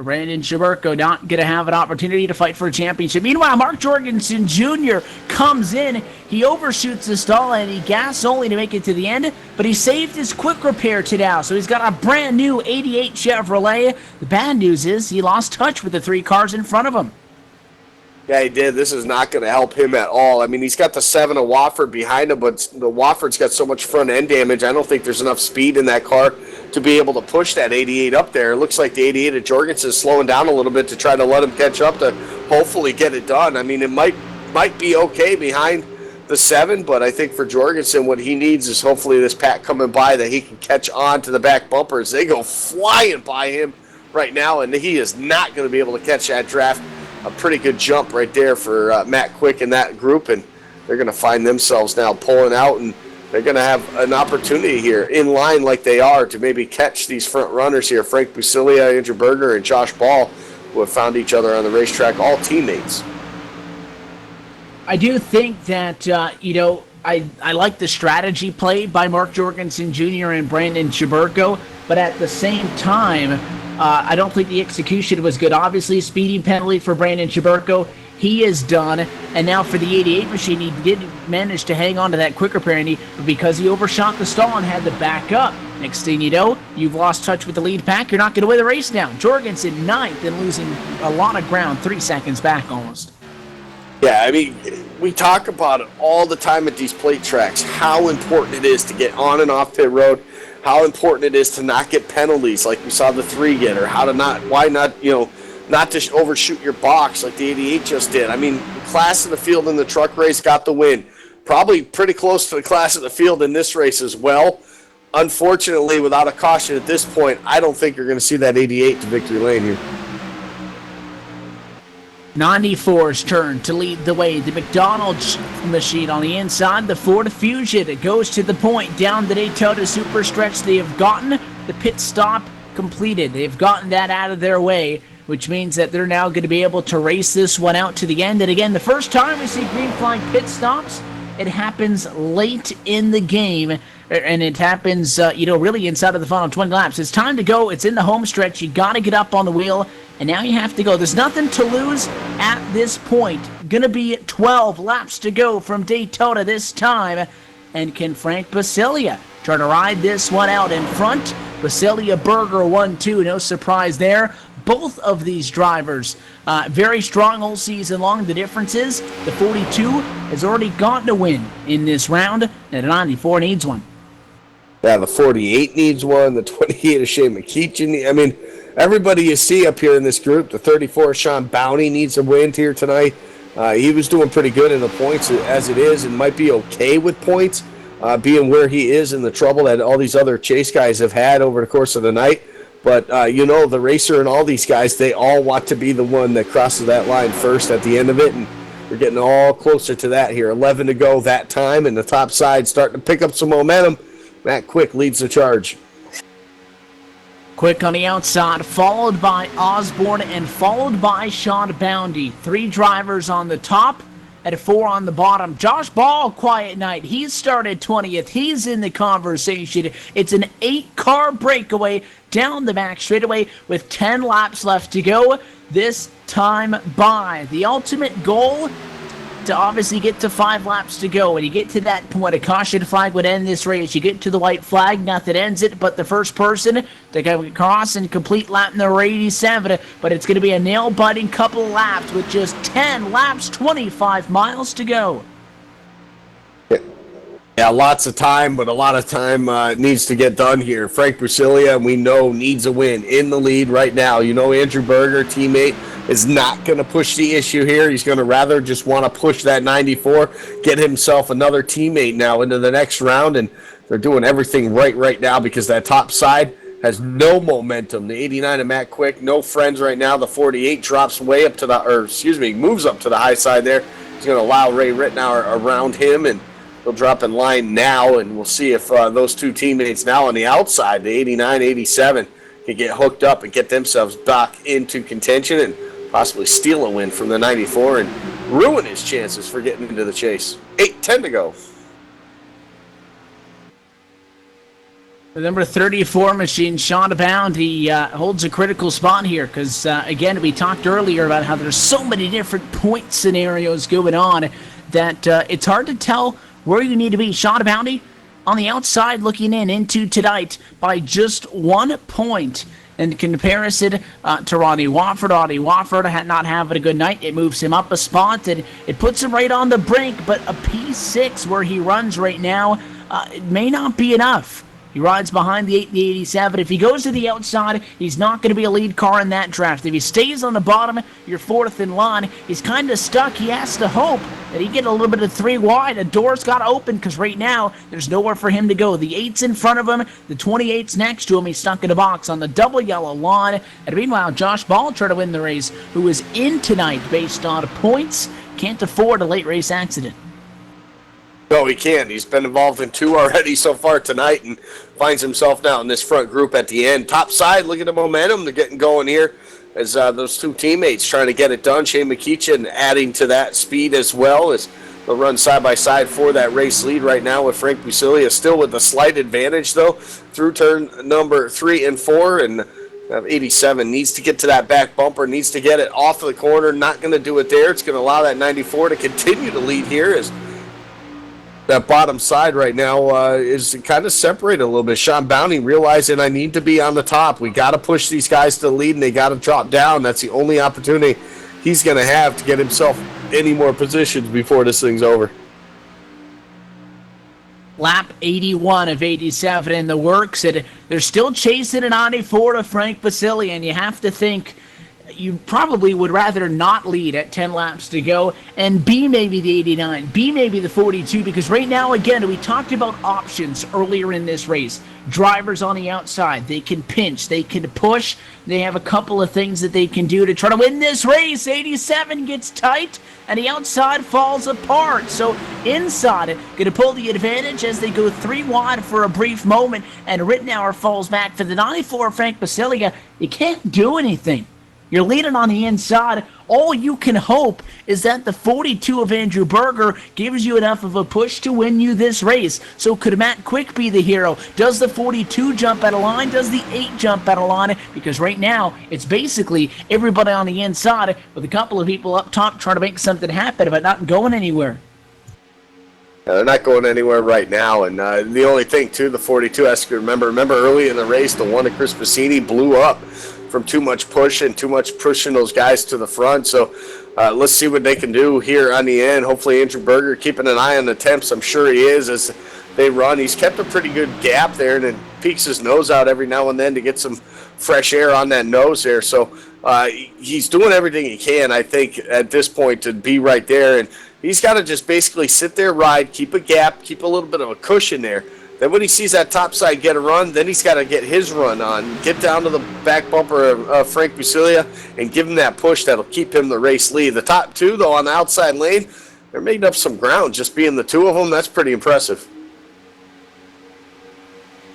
Brandon Shaburko not going to have an opportunity to fight for a championship. Meanwhile, Mark Jorgensen Jr. comes in. He overshoots the stall and he gasses only to make it to the end, but he saved his quick repair to now, so he's got a brand new 88 Chevrolet. The bad news is he lost touch with the 3 cars in front of him. Yeah, he did. This is not going to help him at all. I mean, he's got the 7 of Wofford behind him, but the Wofford's got so much front-end damage, I don't think there's enough speed in that car to be able to push that 88 up there. It looks like the 88 of Jorgensen is slowing down a little bit to try to let him catch up to hopefully get it done. I mean, it might be okay behind the 7, but I think for Jorgensen, what he needs is hopefully this pack coming by that he can catch on to the back bumpers. They go flying by him right now, and he is not going to be able to catch that draft. A pretty good jump right there for Matt Quick and that group, and they're going to find themselves now pulling out, and they're going to have an opportunity here in line like they are to maybe catch these front runners here, Frank Busilia, Andrew Berger, and Josh Ball, who have found each other on the racetrack, all teammates. I do think that, I like the strategy play by Mark Jorgensen Jr. and Brandon Shaburko, but at the same time, I don't think the execution was good. Obviously, speeding penalty for Brandon Shaburko. He is done. And now for the 88 machine, he did manage to hang on to that quick repair, but because he overshot the stall and had to back up, next thing you know, you've lost touch with the lead pack. You're not going to win the race now. Jorgensen 9th and losing a lot of ground, 3 seconds back almost. Yeah, I mean, we talk about it all the time at these plate tracks, how important it is to get on and off pit road, how important it is to not get penalties like we saw the 3 get, or why not to overshoot your box like the 88 just did. I mean, class of the field in the truck race got the win. Probably pretty close to the class of the field in this race as well. Unfortunately, without a caution at this point, I don't think you're going to see that 88 to victory lane here. 94's turn to lead the way. The McDonald's machine on the inside. The Ford Fusion, it goes to the point down the Daytona super stretch. They have gotten the pit stop completed. They've gotten that out of their way, which means that they're now going to be able to race this one out to the end. And again, the first time we see green flag pit stops, it happens late in the game, and it happens, really inside of the final 20 laps. It's time to go. It's in the home stretch. You got to get up on the wheel, and now you have to go. There's nothing to lose at this point. Going to be 12 laps to go from Daytona this time. And can Frank Busilia try to ride this one out in front? Busilia Berger 1-2, no surprise there. Both of these drivers very strong all season long. The difference is the 42 has already gotten a win in this round, and the 94 needs one. Yeah, the 48 needs one. The 28 of Shane McKeechin. I mean, everybody you see up here in this group, the 34 Sean Bowney needs a win here tonight. He was doing pretty good in the points as it is and might be okay with points, being where he is in the trouble that all these other chase guys have had over the course of the night. But, the racer and all these guys, they all want to be the one that crosses that line first at the end of it, and we're getting all closer to that here. 11 to go that time, and the top side starting to pick up some momentum. Matt Quick leads the charge. Quick on the outside, followed by Osborne and followed by Sean Boundy. 3 drivers on the top and 4 on the bottom. Josh Ball, quiet night. He's started 20th. He's in the conversation. It's an 8-car breakaway down the back straightaway with 10 laps left to go this time by. The ultimate goal to obviously get to 5 laps to go. When you get to that point, a caution flag would end this race. You get to the white flag, nothing ends it but the first person to go cross and complete lap number 87. But it's going to be a nail-biting couple of laps with just 10 laps, 25 miles to go. Yeah, lots of time, but a lot of time needs to get done here. Frank Busilia, we know, needs a win in the lead right now. Andrew Berger, teammate, is not going to push the issue here. He's going to rather just want to push that 94, get himself another teammate now into the next round, and they're doing everything right now because that top side has no momentum. The 89 of Matt Quick, no friends right now. The 48 drops way up to moves up to the high side there. He's going to allow Ray Rittenauer around him, and he'll drop in line now, and we'll see if those 2 teammates now on the outside, the 89, 87, can get hooked up and get themselves back into contention and possibly steal a win from the 94 and ruin his chances for getting into the chase. 8:10 to go. The number 34 machine, Sean Abound, he holds a critical spot here because, again, we talked earlier about how there's so many different point scenarios going on that it's hard to tell where you need to be. Sean Abound on the outside looking into tonight by just 1 point. In comparison to Ronnie Wofford. Ronnie Wofford not having a good night. It moves him up a spot, and it puts him right on the brink, but a P6 where he runs right now, it may not be enough. He rides behind the 8 and the 87. If he goes to the outside, he's not going to be a lead car in that draft. If he stays on the bottom, you're fourth in line. He's kind of stuck. He has to hope that he get a little bit of 3 wide. A door's got to open because right now there's nowhere for him to go. The 8's in front of him. The 28's next to him. He's stuck in a box on the double yellow line. And meanwhile, Josh Ball trying to win the race, who is in tonight based on points. Can't afford a late race accident. No, he can't. He's been involved in 2 already so far tonight and finds himself now in this front group at the end. Top side, look at the momentum. They're getting going here as those 2 teammates trying to get it done. Shane McKeechan adding to that speed as well as they'll run side by side for that race lead right now with Frank Busilia still with a slight advantage, though, through turn number 3 and 4. And 87 needs to get to that back bumper, needs to get it off of the corner. Not going to do it there. It's going to allow that 94 to continue to lead here as that bottom side right now is kind of separated a little bit. Sean Bounty realizing I need to be on the top. We got to push these guys to the lead, and they got to drop down. That's the only opportunity he's going to have to get himself any more positions before this thing's over. Lap 81 of 87 in the works, and they're still chasing an 94 to Frank Basili, and you have to think you probably would rather not lead at 10 laps to go and be maybe the 89, be maybe the 42, because right now, again, we talked about options earlier in this race. Drivers on the outside, they can pinch, they can push, they have a couple of things that they can do to try to win this race. 87 gets tight, and the outside falls apart. So inside, going to pull the advantage as they go 3 wide for a brief moment, and Rittenauer falls back for the 94 Frank Basilia. You can't do anything. You're leading on the inside. All you can hope is that the 42 of Andrew Berger gives you enough of a push to win you this race. So could Matt Quick be the hero? Does the 42 jump out of line? Does the 8 jump out of line? Because right now, it's basically everybody on the inside with a couple of people up top trying to make something happen, but not going anywhere. They're not going anywhere right now, and the only thing, too, the 42 has to remember early in the race, the one that Chris Bassini blew up from too much push and too much pushing those guys to the front. So let's see what they can do here on the end. Hopefully Andrew Berger keeping an eye on the temps. I'm sure he is as they run. He's kept a pretty good gap there and then peeks his nose out every now and then to get some fresh air on that nose there. So he's doing everything he can, I think, at this point to be right there. And he's got to just basically sit there, ride, keep a gap, keep a little bit of a cushion there. Then when he sees that top side get a run, then he's got to get his run on, get down to the back bumper of Frank Busilia and give him that push that'll keep him the race lead. The top 2, though, on the outside lane, they're making up some ground. Just being the 2 of them, that's pretty impressive.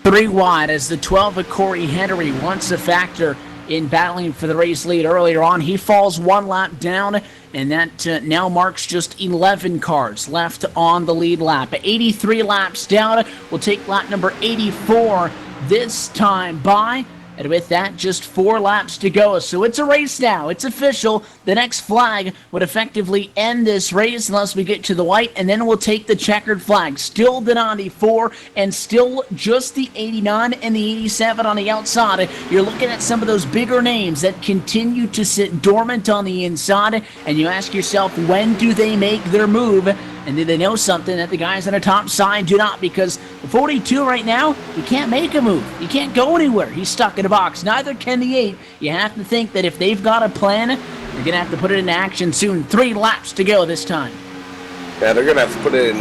3 wide as the 12 of Corey Henry once a factor in battling for the race lead earlier on. He falls 1 lap down, and that now marks just 11 cars left on the lead lap. 83 laps down. We'll take lap number 84 this time by. And with that, just 4 laps to go. So it's a race now. It's official. The next flag would effectively end this race unless we get to the white, and then we'll take the checkered flag. Still the 94 and still just the 89 and the 87 on the outside. You're looking at some of those bigger names that continue to sit dormant on the inside, and you ask yourself, when do they make their move? And do they know something that the guys on the top side do not? Because the 42 right now, he can't make a move. He can't go anywhere. He's stuck in a box. Neither can the 8. You have to think that if they've got a plan, they're going to have to put it into action soon. 3 laps to go this time. Yeah, they're going to have to put it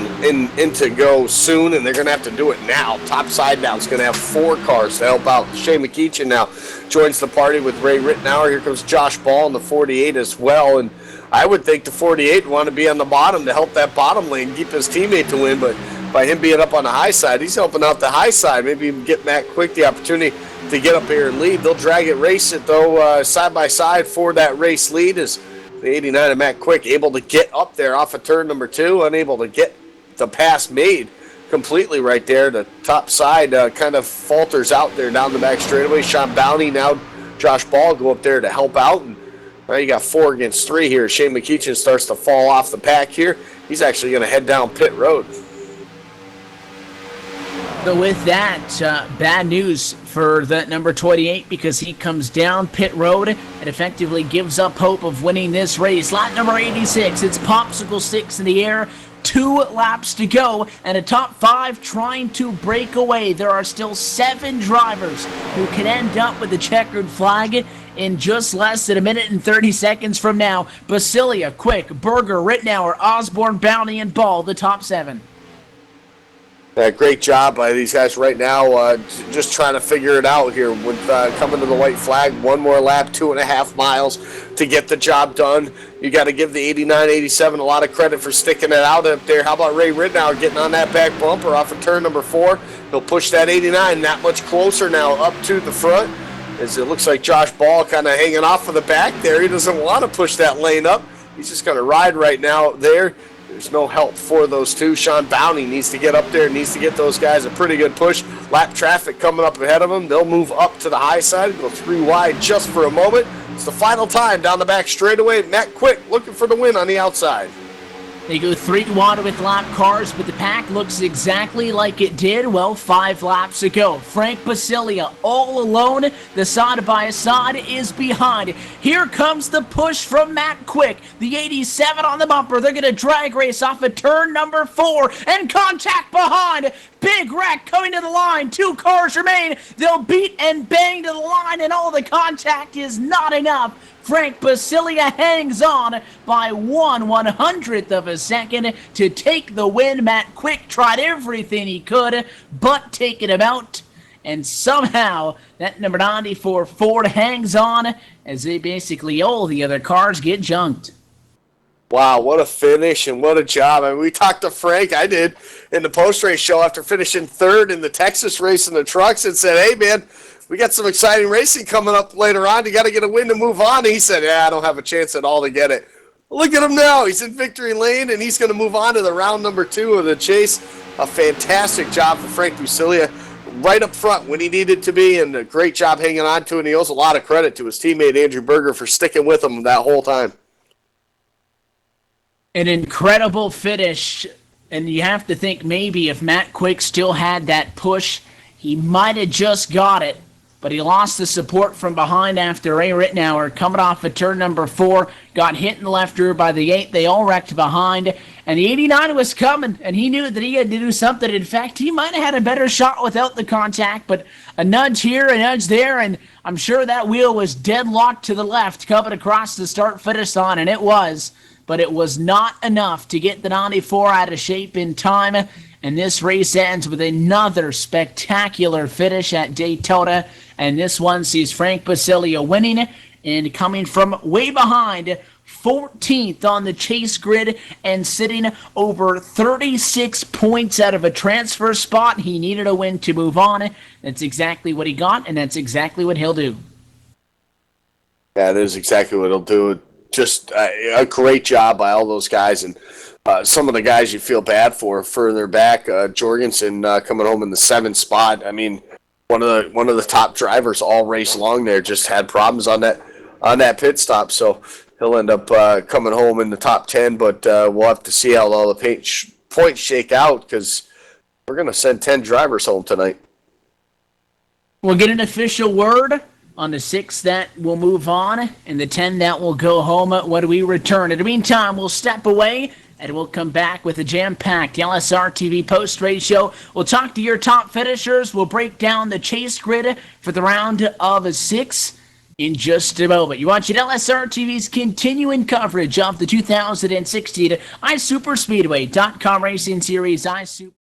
into go soon, and they're going to have to do it now. Top side now is going to have 4 cars to help out. Shane McKeechan now joins the party with Ray Rittenauer. Here comes Josh Ball in the 48 as well, and I would think the 48 want to be on the bottom to help that bottom lane, keep his teammate to win, but by him being up on the high side, he's helping out the high side. Maybe even get Matt Quick the opportunity to get up here and lead. They'll drag it, race it, though, side by side for that race lead as the 89 of Matt Quick able to get up there off of turn number 2, unable to get the pass made completely right there. The top side kind of falters out there down the back straightaway. Sean Bounty, now Josh Ball go up there to help out. And now you got 4 against 3 here. Shane McEachin starts to fall off the pack here. He's actually going to head down pit road. So with that, bad news for that number 28 because he comes down pit road and effectively gives up hope of winning this race. Lap number 86, it's Popsicle Sticks in the air. 2 laps to go, and a top 5 trying to break away. There are still 7 drivers who can end up with the checkered flag in just less than a minute and 30 seconds from now. Basilia, Quick, Berger, Rittenauer, Osborne, Bounty, and Ball, the top 7. Great job by these guys right now, just trying to figure it out here with coming to the white flag. 1 more lap, 2.5 miles to get the job done. You got to give the 89, 87 a lot of credit for sticking it out up there. How about Ray Rittenauer getting on that back bumper off of turn number 4? He'll push that 89 that much closer now up to the front, as it looks like Josh Ball kind of hanging off of the back there. He doesn't want to push that lane up. He's just going to ride right now there. There's no help for those 2. Sean Bounty needs to get up there, needs to get those guys a pretty good push. Lap traffic coming up ahead of them. They'll move up to the high side, go 3 wide just for a moment. It's the final time down the back straightaway. Matt Quick looking for the win on the outside. They go 3 wide with lap cars, but the pack looks exactly like it did, 5 laps ago. Frank Basilia all alone. The side-by-side is behind. Here comes the push from Matt Quick. The 87 on the bumper. They're going to drag race off of turn number 4 and contact behind. Big wreck coming to the line. 2 cars remain. They'll beat and bang to the line, and all the contact is not enough. Frank Basilia hangs on by 1/100th of a second to take the win. Matt Quick tried everything he could but taking him out. And somehow that number 94 Ford hangs on as they basically all the other cars get junked. Wow, what a finish and what a job. I mean, we talked to Frank, I did, in the post-race show after finishing 3rd in the Texas race in the trucks and said, hey, man, we got some exciting racing coming up later on. You got to get a win to move on. And he said, yeah, I don't have a chance at all to get it. Look at him now. He's in victory lane, and he's going to move on to the round number 2 of the chase. A fantastic job for Frank Basilia right up front when he needed to be, and a great job hanging on to it. And he owes a lot of credit to his teammate, Andrew Berger, for sticking with him that whole time. An incredible finish, and you have to think maybe if Matt Quick still had that push, he might have just got it. But he lost the support from behind after Ray Rittenauer coming off of turn number 4, got hit in the left rear by the 8. They all wrecked behind, and the 89 was coming, and he knew that he had to do something. In fact, he might have had a better shot without the contact, but a nudge here, a nudge there, and I'm sure that wheel was deadlocked to the left coming across the start-finish line, and it was. But it was not enough to get the 94 out of shape in time, and this race ends with another spectacular finish at Daytona, and this one sees Frank Basilia winning and coming from way behind, 14th on the chase grid and sitting over 36 points out of a transfer spot. He needed a win to move on. That's exactly what he got, and that's exactly what he'll do. Yeah, that is exactly what he'll do. Just a great job by all those guys, and some of the guys you feel bad for further back. Jorgensen coming home in the 7th spot. I mean, one of the top drivers all race long there just had problems on that pit stop, so he'll end up coming home in the top 10. But we'll have to see how all the points shake out, because we're going to send 10 drivers home tonight. We'll get an official word on the 6 that will move on, and the 10 that will go home when we return. In the meantime, we'll step away, and we'll come back with a jam-packed LSRTV post-race show. We'll talk to your top finishers. We'll break down the chase grid for the round of 6 in just a moment. You're watching LSRTV's continuing coverage of the 2016 iSuperspeedway.com Racing Series iSuper.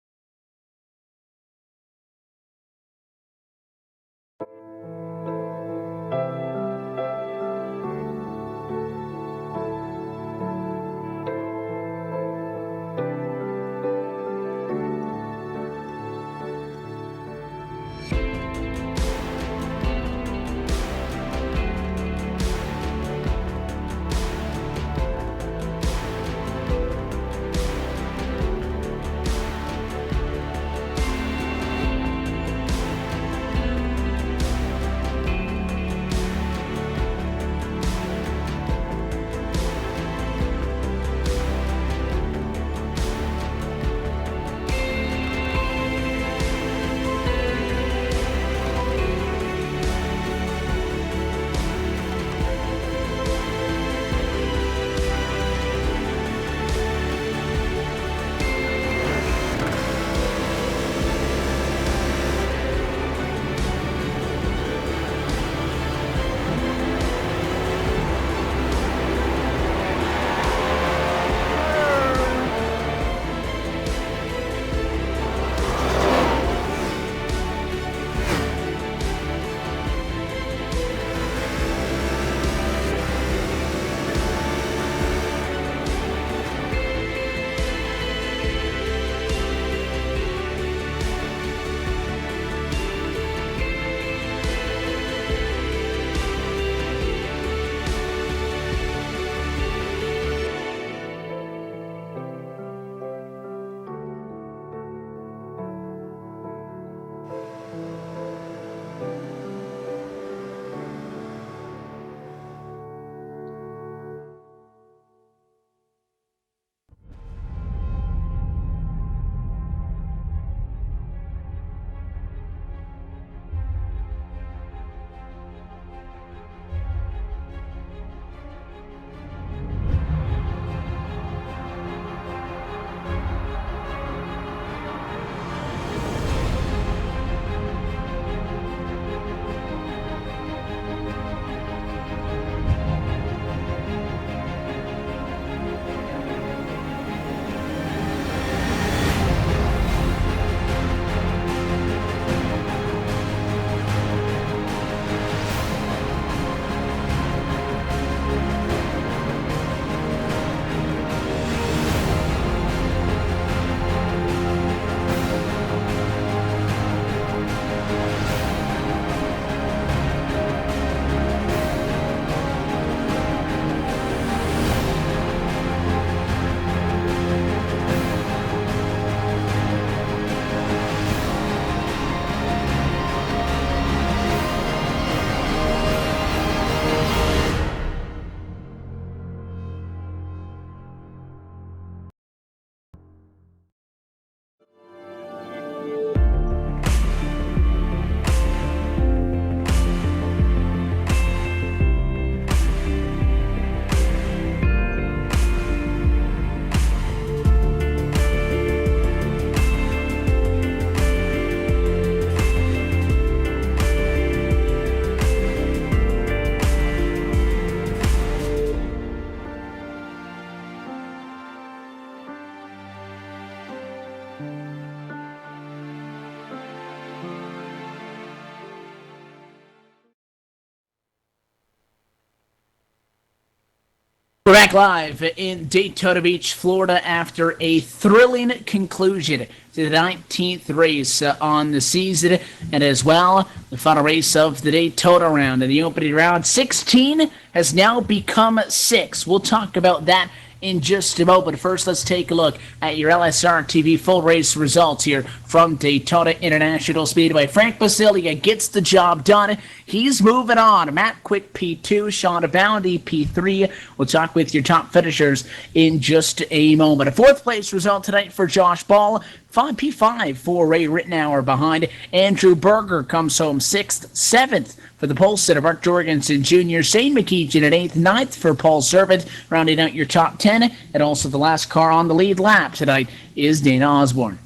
We're back live in Daytona Beach, Florida, after a thrilling conclusion to the 19th race on the season, and as well, the final race of the Daytona round. And the opening round, 16, has now become 6. We'll talk about that in just a moment. First, let's take a look at your LSRTV full race results here from Daytona International Speedway. Frank Basilia gets the job done. He's moving on. Matt Quick, P2. Sean Aboundy, P3. We'll talk with your top finishers in just a moment. A fourth place result tonight for Josh Ball. P5 for Ray Rittenauer behind. Andrew Berger comes home 6th. 7th for the pole sitter, Mark Jorgensen Jr. Shane McKeechin at 8th. 9th for Paul Servant, rounding out your top 10. And also the last car on the lead lap tonight is Dana Osborne.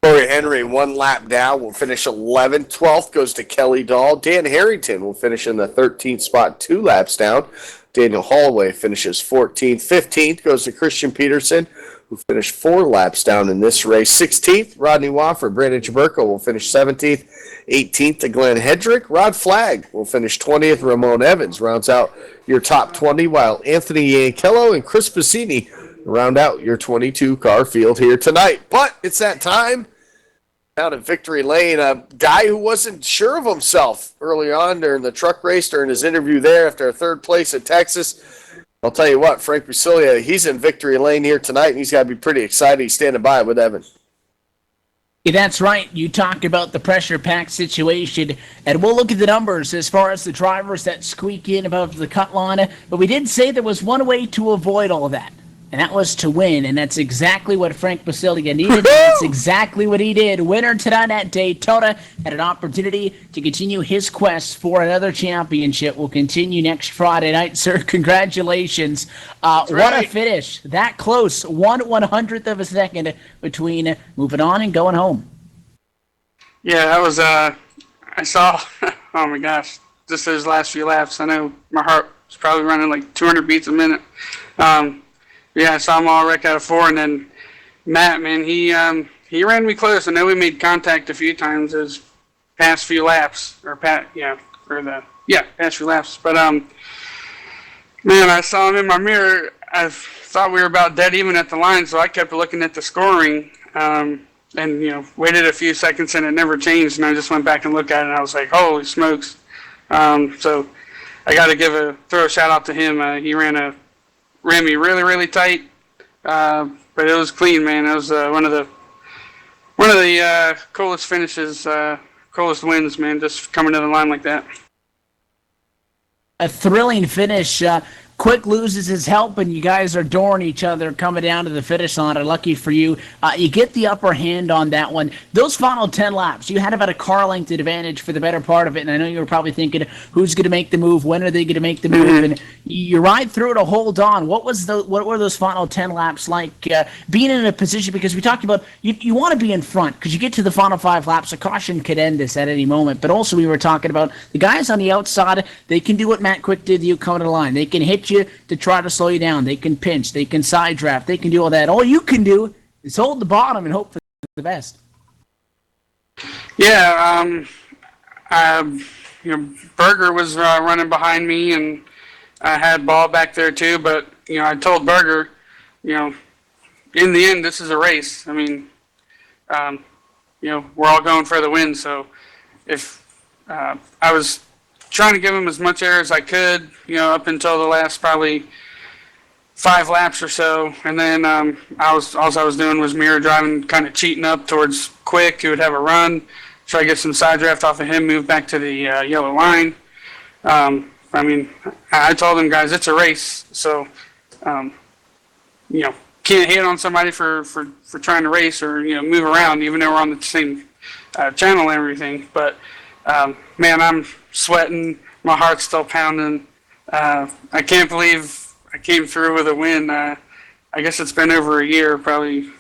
Corey Henry, 1 lap down, will finish 11th. 12th goes to Kelly Dahl. Dan Harrington will finish in the 13th spot, 2 laps down. Daniel Holloway finishes 14th. 15th goes to Christian Peterson, who finished 4 laps down in this race. 16th, Rodney Wofford. Brandon Jaberko will finish 17th. 18th to Glenn Hedrick. Rod Flagg will finish 20th. Ramon Evans rounds out your top 20, while Anthony Yankello and Chris Bassini round out your 22-car field here tonight. But it's that time down at Victory Lane. A guy who wasn't sure of himself early on during the truck race, during his interview there after a 3rd place at Texas. I'll tell you what, Frank Basilia, he's in Victory Lane here tonight, and he's got to be pretty excited. He's standing by with Evan. Yeah, that's right. You talk about the pressure-packed situation, and we'll look at the numbers as far as the drivers that squeak in above the cut line. But we did say there was one way to avoid all of that, and that was to win. And that's exactly what Frank Basilia needed. That's exactly what he did. Winner tonight at Daytona had an opportunity to continue his quest for another championship. Will continue next Friday night, sir. Congratulations. What a finish. That close. 1/100th of a second between moving on and going home. Yeah, that was, I saw, oh my gosh, just those last few laps. I know my heart was probably running like 200 beats a minute. Yeah, I saw him all wreck out of 4, and then Matt, man, he ran me close. I know we made contact a few times those past few laps, past few laps. But man, I saw him in my mirror. I thought we were about dead even at the line, so I kept looking at the scoring, and waited a few seconds, and it never changed. And I just went back and looked at it, and I was like, holy smokes! So I got to throw a shout out to him. He ran me really, really tight, but it was clean, man. It was one of the coolest finishes, coolest wins, man. Just coming to the line like that. A thrilling finish. Quick loses his help, and you guys are dooring each other coming down to the finish line. Lucky for you, you get the upper hand on that one. Those final 10 laps, you had about a car length advantage for the better part of it, and I know you were probably thinking, who's going to make the move? When are they going to make the move? And you ride through to hold on. What were those final 10 laps like? Being in a position, because we talked about you want to be in front because you get to the final 5 laps. A caution could end this at any moment. But also we were talking about the guys on the outside. They can do what Matt Quick did to you coming to the line. They can hit you to try to slow you down. They can pinch. They can side draft. They can do all that. All you can do is hold the bottom and hope for the best. Yeah, Berger was running behind me, and I had Ball back there too. But I told Berger, in the end, this is a race. I mean, we're all going for the win. So if I was trying to give him as much air as I could, up until the last probably 5 laps or so, and then all I was doing was mirror driving, kind of cheating up towards Quick, who would have a run, try to get some side draft off of him, move back to the yellow line. I told them, guys, it's a race, so can't hit on somebody for trying to race or move around, even though we're on the same channel and everything. But man, I'm sweating. My heart's still pounding. I can't believe I came through with a win. I guess it's been over a year, probably,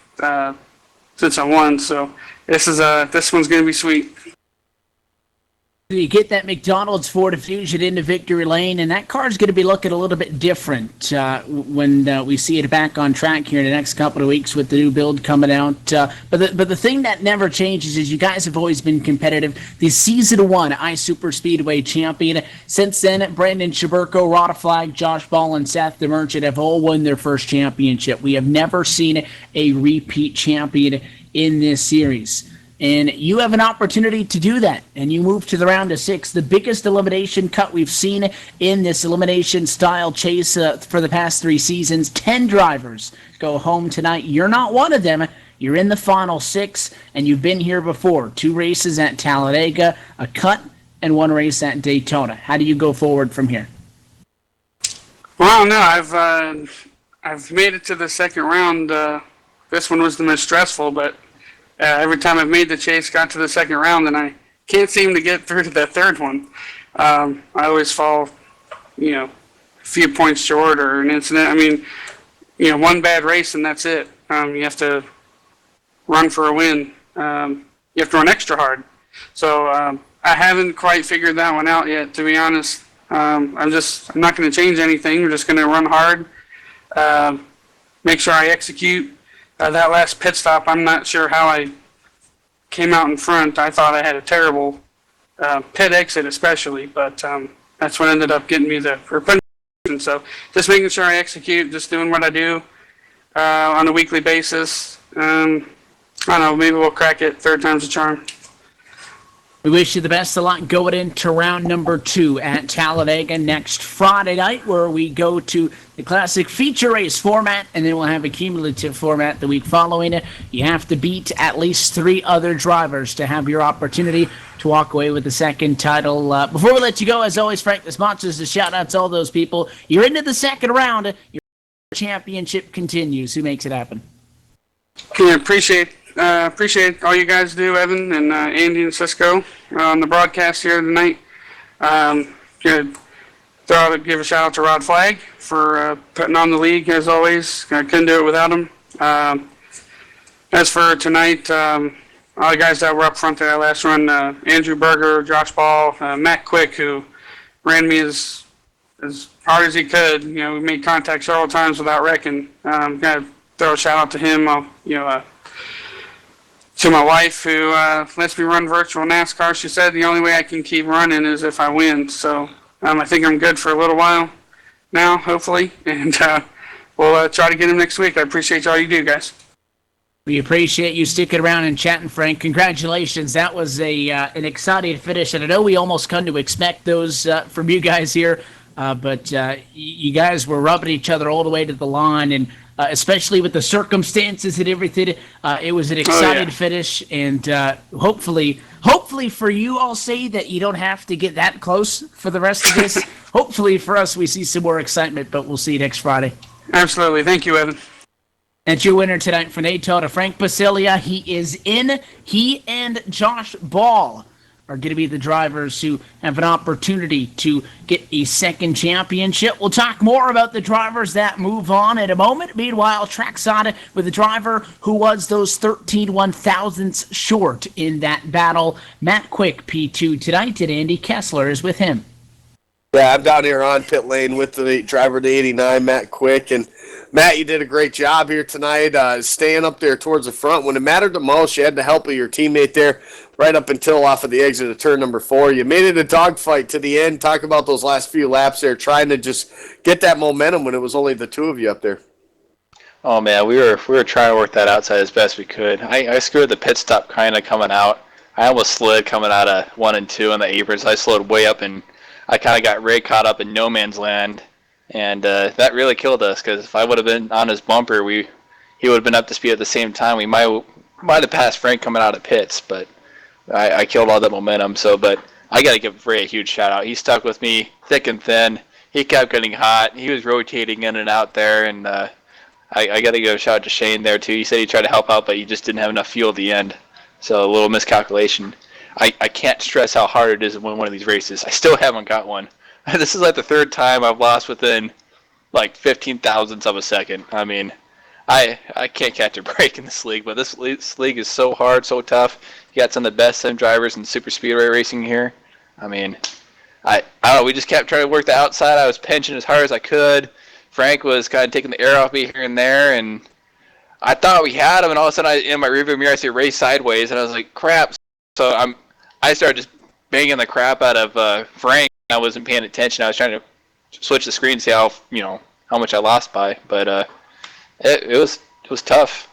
since I won. So this one's gonna be sweet. You get that McDonald's Ford Fusion into victory lane, and that car's going to be looking a little bit different when we see it back on track here in the next couple of weeks with the new build coming out. But the thing that never changes is you guys have always been competitive. The Season 1 Super Speedway champion. Since then, Brandon Chaburko, Rod Flag, Josh Ball, and Seth the Merchant have all won their first championship. We have never seen a repeat champion in this series. And you have an opportunity to do that, and you move to the round of 6, the biggest elimination cut we've seen in this elimination-style chase for the past 3 seasons. 10 drivers go home tonight. You're not one of them. You're in the final 6, and you've been here before. 2 races at Talladega, a cut, and 1 race at Daytona. How do you go forward from here? Well, no, I've made it to the second round. This one was the most stressful, but every time I've made the chase, got to the second round, and I can't seem to get through to the third one. I always fall, a few points short or an incident. I mean, one bad race and that's it. You have to run for a win. You have to run extra hard. So I haven't quite figured that one out yet, to be honest. I'm not going to change anything. We're just going to run hard, make sure I execute. That last pit stop, I'm not sure how I came out in front. I thought I had a terrible pit exit especially, but that's what ended up getting me so just making sure I execute, just doing what I do on a weekly basis. I don't know, maybe we'll crack it. Third time's a charm. We wish you the best of luck going into round number 2 at Talladega next Friday night, where we go to the classic feature race format, and then we'll have a cumulative format the week following it. You have to beat at least 3 other drivers to have your opportunity to walk away with the second title. Before we let you go, as always, Frank, the sponsors, the shout-outs, all those people. You're into the second round. Your championship continues. Who makes it happen? Yeah, appreciate all you guys do, Evan and Andy and Cisco on the broadcast here tonight. Give a shout out to Rod Flag for putting on the league as always. I couldn't do it without him. As for tonight, all the guys that were up front that last run, Andrew Berger, Josh Ball, Matt Quick, who ran me as hard as he could. We made contact several times without wrecking. Gotta throw a shout out to him. To my wife, who lets me run virtual NASCAR. She said the only way I can keep running is if I win. So I think I'm good for a little while now, hopefully. And we'll try to get him next week. I appreciate all you do, guys. We appreciate you sticking around and chatting, Frank. Congratulations. That was an exciting finish. And I know we almost come to expect those from you guys here. But you guys were rubbing each other all the way to the line, and especially with the circumstances and everything, it was an exciting finish. And hopefully for you, I'll say that you don't have to get that close for the rest of this. Hopefully for us, we see some more excitement, but we'll see you next Friday. Absolutely. Thank you, Evan. That's your winner tonight for Daytona, Frank Basilia. He is in. He and Josh Ball are going to be the drivers who have an opportunity to get a second championship. We'll talk more about the drivers that move on in a moment. Meanwhile, trackside with the driver who was those 13 1/1000ths short in that battle, Matt Quick, P2 tonight, and Andy Kessler is with him. Yeah, I'm down here on pit lane with the driver of the 89, Matt Quick. And Matt, you did a great job here tonight, staying up there towards the front. When it mattered the most, you had the help of your teammate there right up until off of the exit of turn number 4. You made it a dogfight to the end. Talk about those last few laps there, trying to just get that momentum when it was only the 2 of you up there. Oh, man, we were trying to work that outside as best we could. I screwed the pit stop kind of coming out. I almost slid coming out of 1 and 2 on the aprons. I slowed way up, and I kind of got Ray caught up in no man's land. And that really killed us, because if I would have been on his bumper, he would have been up to speed at the same time. We might have passed Frank coming out of pits, but I killed all that momentum. But I got to give Ray a huge shout out. He stuck with me thick and thin. He kept getting hot. He was rotating in and out there, and I got to give a shout out to Shane there too. He said he tried to help out, but he just didn't have enough fuel at the end. So a little miscalculation. I can't stress how hard it is to win one of these races. I still haven't got one. This is like the 3rd time I've lost within like 15 thousandths of a second. I mean, I can't catch a break in this league, but this league is so hard, so tough. You got some of the best sim drivers in super speedway racing here. I mean, I don't know, we just kept trying to work the outside. I was pinching as hard as I could. Frank was kind of taking the air off me here and there, and I thought we had him, and all of a sudden in my rearview mirror I see a race sideways, and I was like, crap. So I started just banging the crap out of Frank. I wasn't paying attention. I was trying to switch the screen to see how much I lost by, but it was tough.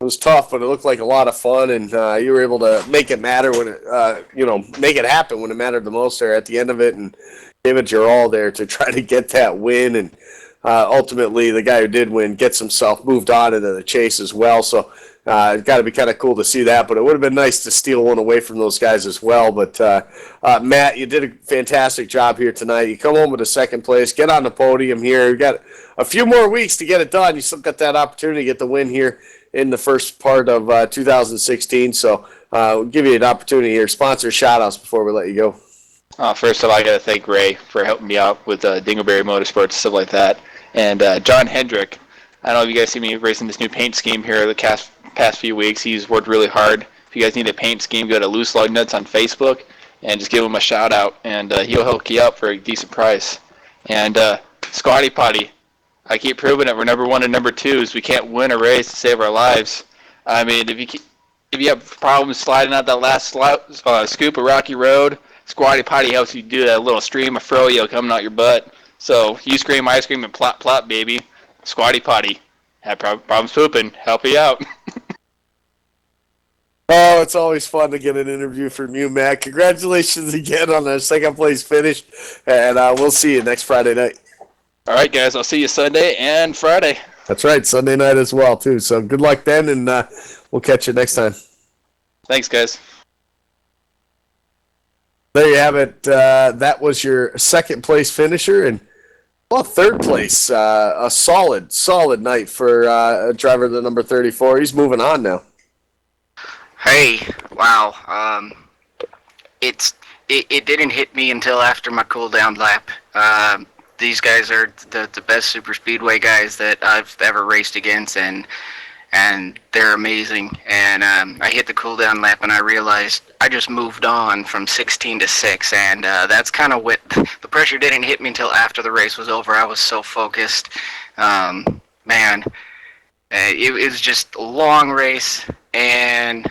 It was tough, but it looked like a lot of fun, and you were able to make it matter when it, make it happen when it mattered the most there at the end of it, and gave it your all there to try to get that win. And ultimately, the guy who did win gets himself moved on into the chase as well. So it's got to be kind of cool to see that, but it would have been nice to steal one away from those guys as well. But Matt, you did a fantastic job here tonight. You come home with a second place, get on the podium here. You've got a few more weeks to get it done. You still got that opportunity to get the win here in the first part of 2016. So we'll give you an opportunity here. Sponsor shout-outs before we let you go. First of all, I got to thank Ray for helping me out with Dingleberry Motorsports, stuff like that. And John Hendrick, I don't know if you guys see me racing this new paint scheme here the past few weeks. He's worked really hard. If you guys need a paint scheme, go to Loose Lug Nuts on Facebook and just give him a shout-out, and he'll hook you up for a decent price. And Squatty Potty, I keep proving it. We're number 1 and number 2s. We can't win a race to save our lives. I mean, if you have problems sliding out that last scoop of Rocky Road, Squatty Potty helps you do that little stream of froyo coming out your butt. So you scream, I scream, and plop, plop, baby. Squatty Potty. Have problems pooping. Help you out. Oh, it's always fun to get an interview from you, Matt. Congratulations again on the second place finish, and we'll see you next Friday night. All right, guys. I'll see you Sunday and Friday. That's right, Sunday night as well, too. So good luck then, and we'll catch you next time. Thanks, guys. There you have it. That was your second place finisher, and third place. A solid night for a driver the number 34. He's moving on now. Hey, wow. It didn't hit me until after my cool down lap. These guys are the best super speedway guys that I've ever raced against, and they're amazing. And I hit the cool down lap, and I realized I just moved on from 16 to 6, and that's kind of what the pressure didn't hit me until after the race was over. I was so focused. Man, it was just a long race, and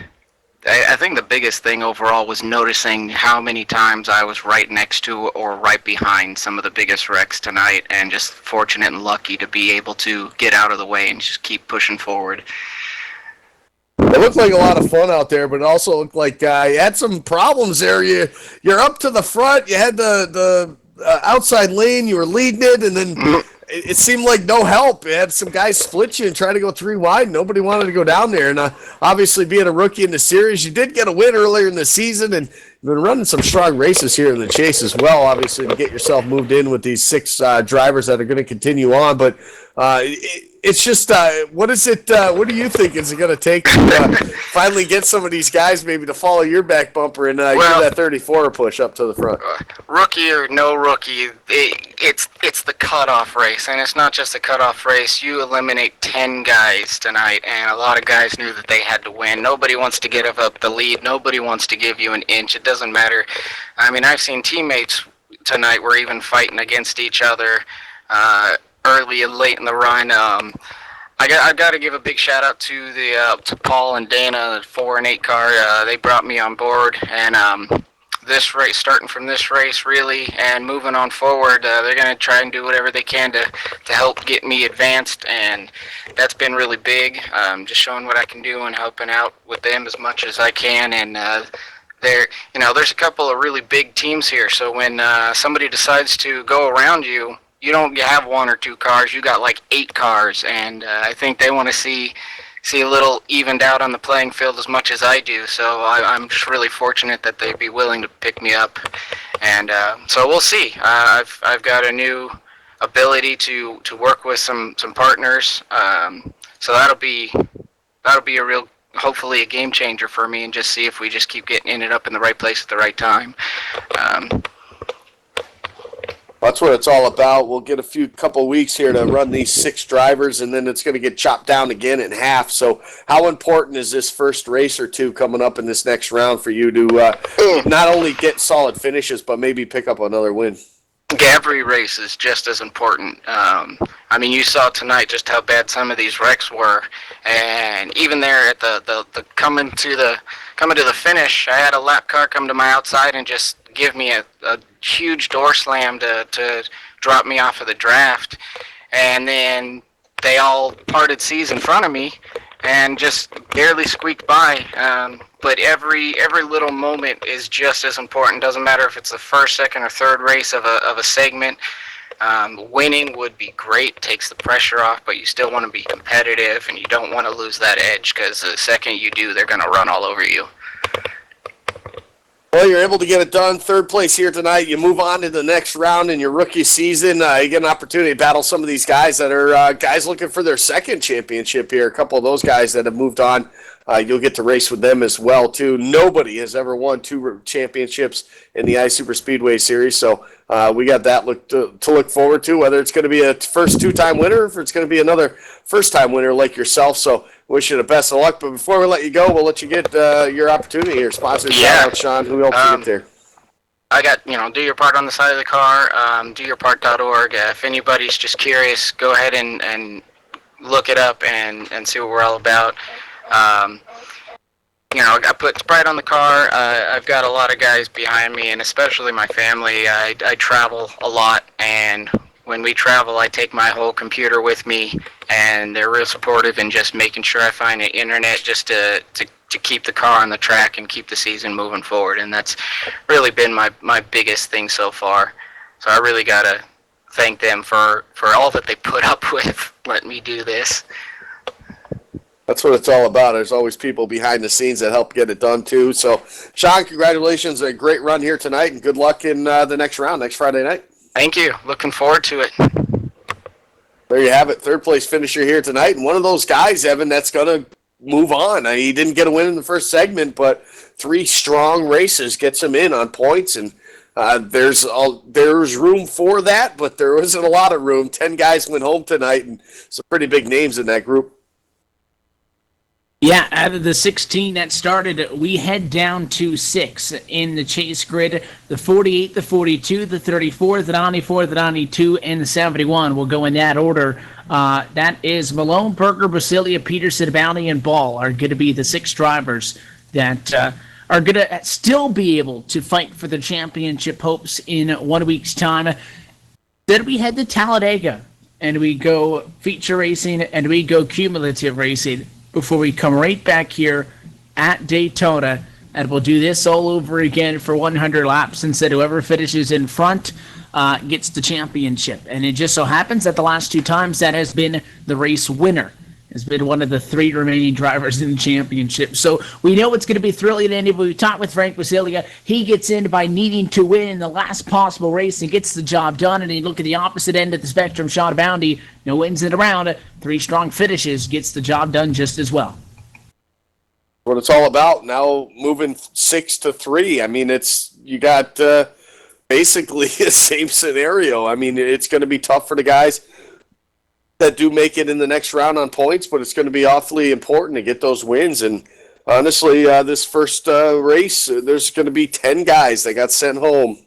I think the biggest thing overall was noticing how many times I was right next to or right behind some of the biggest wrecks tonight, and just fortunate and lucky to be able to get out of the way and just keep pushing forward. It looked like a lot of fun out there, but it also looked like you had some problems there. You're up to the front. You had the outside lane. You were leading it, and then it seemed like no help. You had some guys split you and try to go 3 wide. Nobody wanted to go down there. And obviously, being a rookie in the series, you did get a win earlier in the season, and you've been running some strong races here in the chase as well, obviously, to get yourself moved in with these 6 drivers that are going to continue on. But it's just, what is it? What do you think is it going to take to finally get some of these guys maybe to follow your back bumper and give that 34 push up to the front? Rookie or no rookie, it's the cutoff race, and it's not just a cutoff race. You eliminate 10 guys tonight, and a lot of guys knew that they had to win. Nobody wants to give up the lead. Nobody wants to give you an inch. It doesn't matter. I mean, I've seen teammates tonight were even fighting against each other early and late in the run. I've got to give a big shout out to to Paul and Dana, the 4 and 8 car. They brought me on board, and this race, starting from this race really, and moving on forward, they're going to try and do whatever they can to help get me advanced, and that's been really big. Just showing what I can do and helping out with them as much as I can, and there's a couple of really big teams here, so when somebody decides to go around you, you don't have 1 or 2 cars, you got like 8 cars, and I think they want to see a little evened out on the playing field as much as I do, so I'm just really fortunate that they'd be willing to pick me up, and so we'll see. I've got a new ability to work with some partners, so that'll be a real, hopefully a game changer for me, and just see if we just keep getting ended up in the right place at the right time. That's what it's all about. We'll get a couple weeks here to run these 6 drivers, and then it's going to get chopped down again in half. So how important is this first race or two coming up in this next round for you to not only get solid finishes, but maybe pick up another win? Every race is just as important. I mean, you saw tonight just how bad some of these wrecks were, and even there at the coming to the finish, I had a lap car come to my outside and just give me a huge door slam to drop me off of the draft, and then they all parted seas in front of me and just barely squeaked by. But every little moment is just as important. Doesn't matter if it's the first, second, or third race of a segment. Winning would be great, takes the pressure off, but you still want to be competitive, and you don't want to lose that edge, because the second you do, they're going to run all over you. Well, you're able to get it done. Third place here tonight. You move on to the next round in your rookie season. You get an opportunity to battle some of these guys that are guys looking for their second championship here. A couple of those guys that have moved on, you'll get to race with them as well, too. Nobody has ever won 2 championships in the Ice Super Speedway Series, so we got that to look forward to, whether it's going to be a first 2-time winner or if it's going to be another first-time winner like yourself. So wish you the best of luck. But before we let you go, we'll let you get your opportunity here. Sponsors, shout out, Sean. Who helped you get there? I got, do your part on the side of the car, doyourpart.org. If anybody's just curious, go ahead and look it up and see what we're all about. I put Sprite on the car. I've got a lot of guys behind me, and especially my family. I travel a lot, and when we travel, I take my whole computer with me, and they're real supportive in just making sure I find the internet just to keep the car on the track and keep the season moving forward. And that's really been my biggest thing so far. So I really got to thank them for all that they put up with letting me do this. That's what it's all about. There's always people behind the scenes that help get it done, too. So, Sean, congratulations. A great run here tonight, and good luck in the next round, next Friday night. Thank you. Looking forward to it. There you have it. Third place finisher here tonight. And one of those guys, Evan, that's going to move on. He didn't get a win in the first segment, but 3 strong races gets him in on points. And there's room for that, but there wasn't a lot of room. 10 guys went home tonight, and some pretty big names in that group. Yeah, out of the 16 that started, we head down to 6 in the chase grid. The 48, the 42, the 34, the 94, the 92, and the 71 will go in that order. That is Malone, Berger, Brasilia, Peterson, Bounty, and Ball are going to be the 6 drivers that are going to still be able to fight for the championship hopes in 1 week's time. Then we head to Talladega, and we go feature racing, and we go cumulative racing, before we come right back here at Daytona, and we'll do this all over again for 100 laps, and said whoever finishes in front gets the championship. And it just so happens that the last 2 times that has been the race winner, has been one of the 3 remaining drivers in the championship. So we know it's going to be thrilling, and we talked with Frank Brasilia. He gets in by needing to win in the last possible race and gets the job done. And you look at the opposite end of the spectrum, Sean Bounty, no wins in a round, 3 strong finishes, gets the job done just as well. What it's all about now, moving 6-3. I mean, you got basically the same scenario. I mean, it's going to be tough for the guys that do make it in the next round on points, but it's going to be awfully important to get those wins. And honestly, this first race, there's going to be 10 guys that got sent home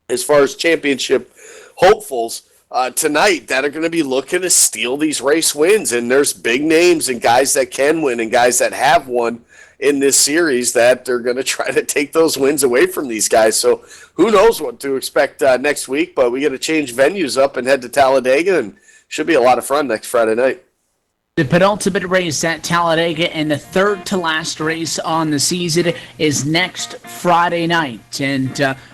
as far as championship hopefuls tonight that are going to be looking to steal these race wins. And there's big names and guys that can win and guys that have won in this series that they're going to try to take those wins away from these guys. So who knows what to expect next week, but we got to change venues up and head to Talladega, and should be a lot of fun next Friday night. The penultimate race at Talladega and the third to last race on the season is next Friday night. And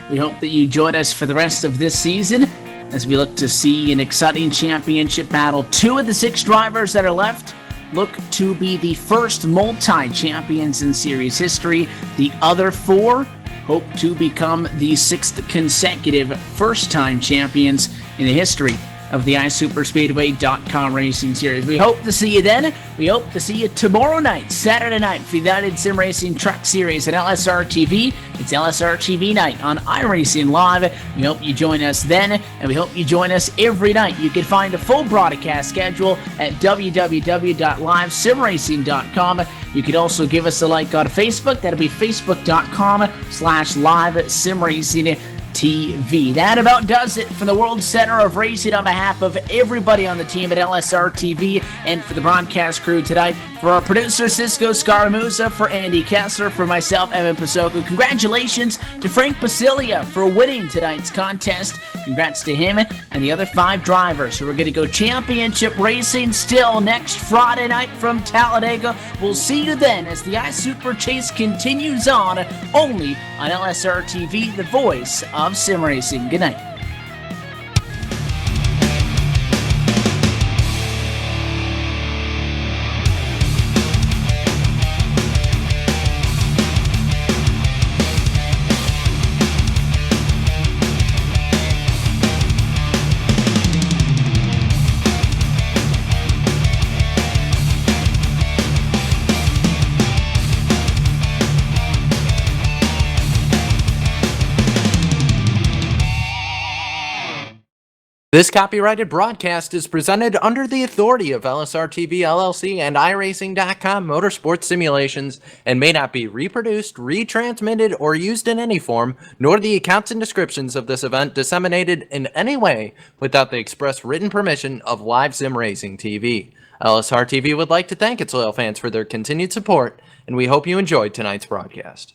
we hope that you join us for the rest of this season as we look to see an exciting championship battle. 2 of the 6 drivers that are left look to be the first multi-champions in series history. The other 4 hope to become the 6th consecutive first-time champions in the history of the iSuperspeedway.com Racing Series. We hope to see you then. We hope to see you tomorrow night, Saturday night, for the United Sim Racing Truck Series at LSRTV. It's LSRTV night on iRacing Live. We hope you join us then, and we hope you join us every night. You can find a full broadcast schedule at www.livesimracing.com. You can also give us a like on Facebook. That'll be facebook.com/livesimracing TV. That about does it for the World Center of Racing on behalf of everybody on the team at LSRTV and for the broadcast crew tonight. For our producer, Cisco Scaramuza, for Andy Kessler, for myself, Evan Pasoko, congratulations to Frank Basilia for winning tonight's contest. Congrats to him and the other 5 drivers who are going to go championship racing still next Friday night from Talladega. We'll see you then as the iSuper Chase continues on, only on LSRTV, the voice of sim racing. Good night. This copyrighted broadcast is presented under the authority of LSRTV LLC and iRacing.com Motorsports Simulations and may not be reproduced, retransmitted, or used in any form, nor the accounts and descriptions of this event disseminated in any way without the express written permission of Live Sim Racing TV. LSRTV would like to thank its loyal fans for their continued support, and we hope you enjoyed tonight's broadcast.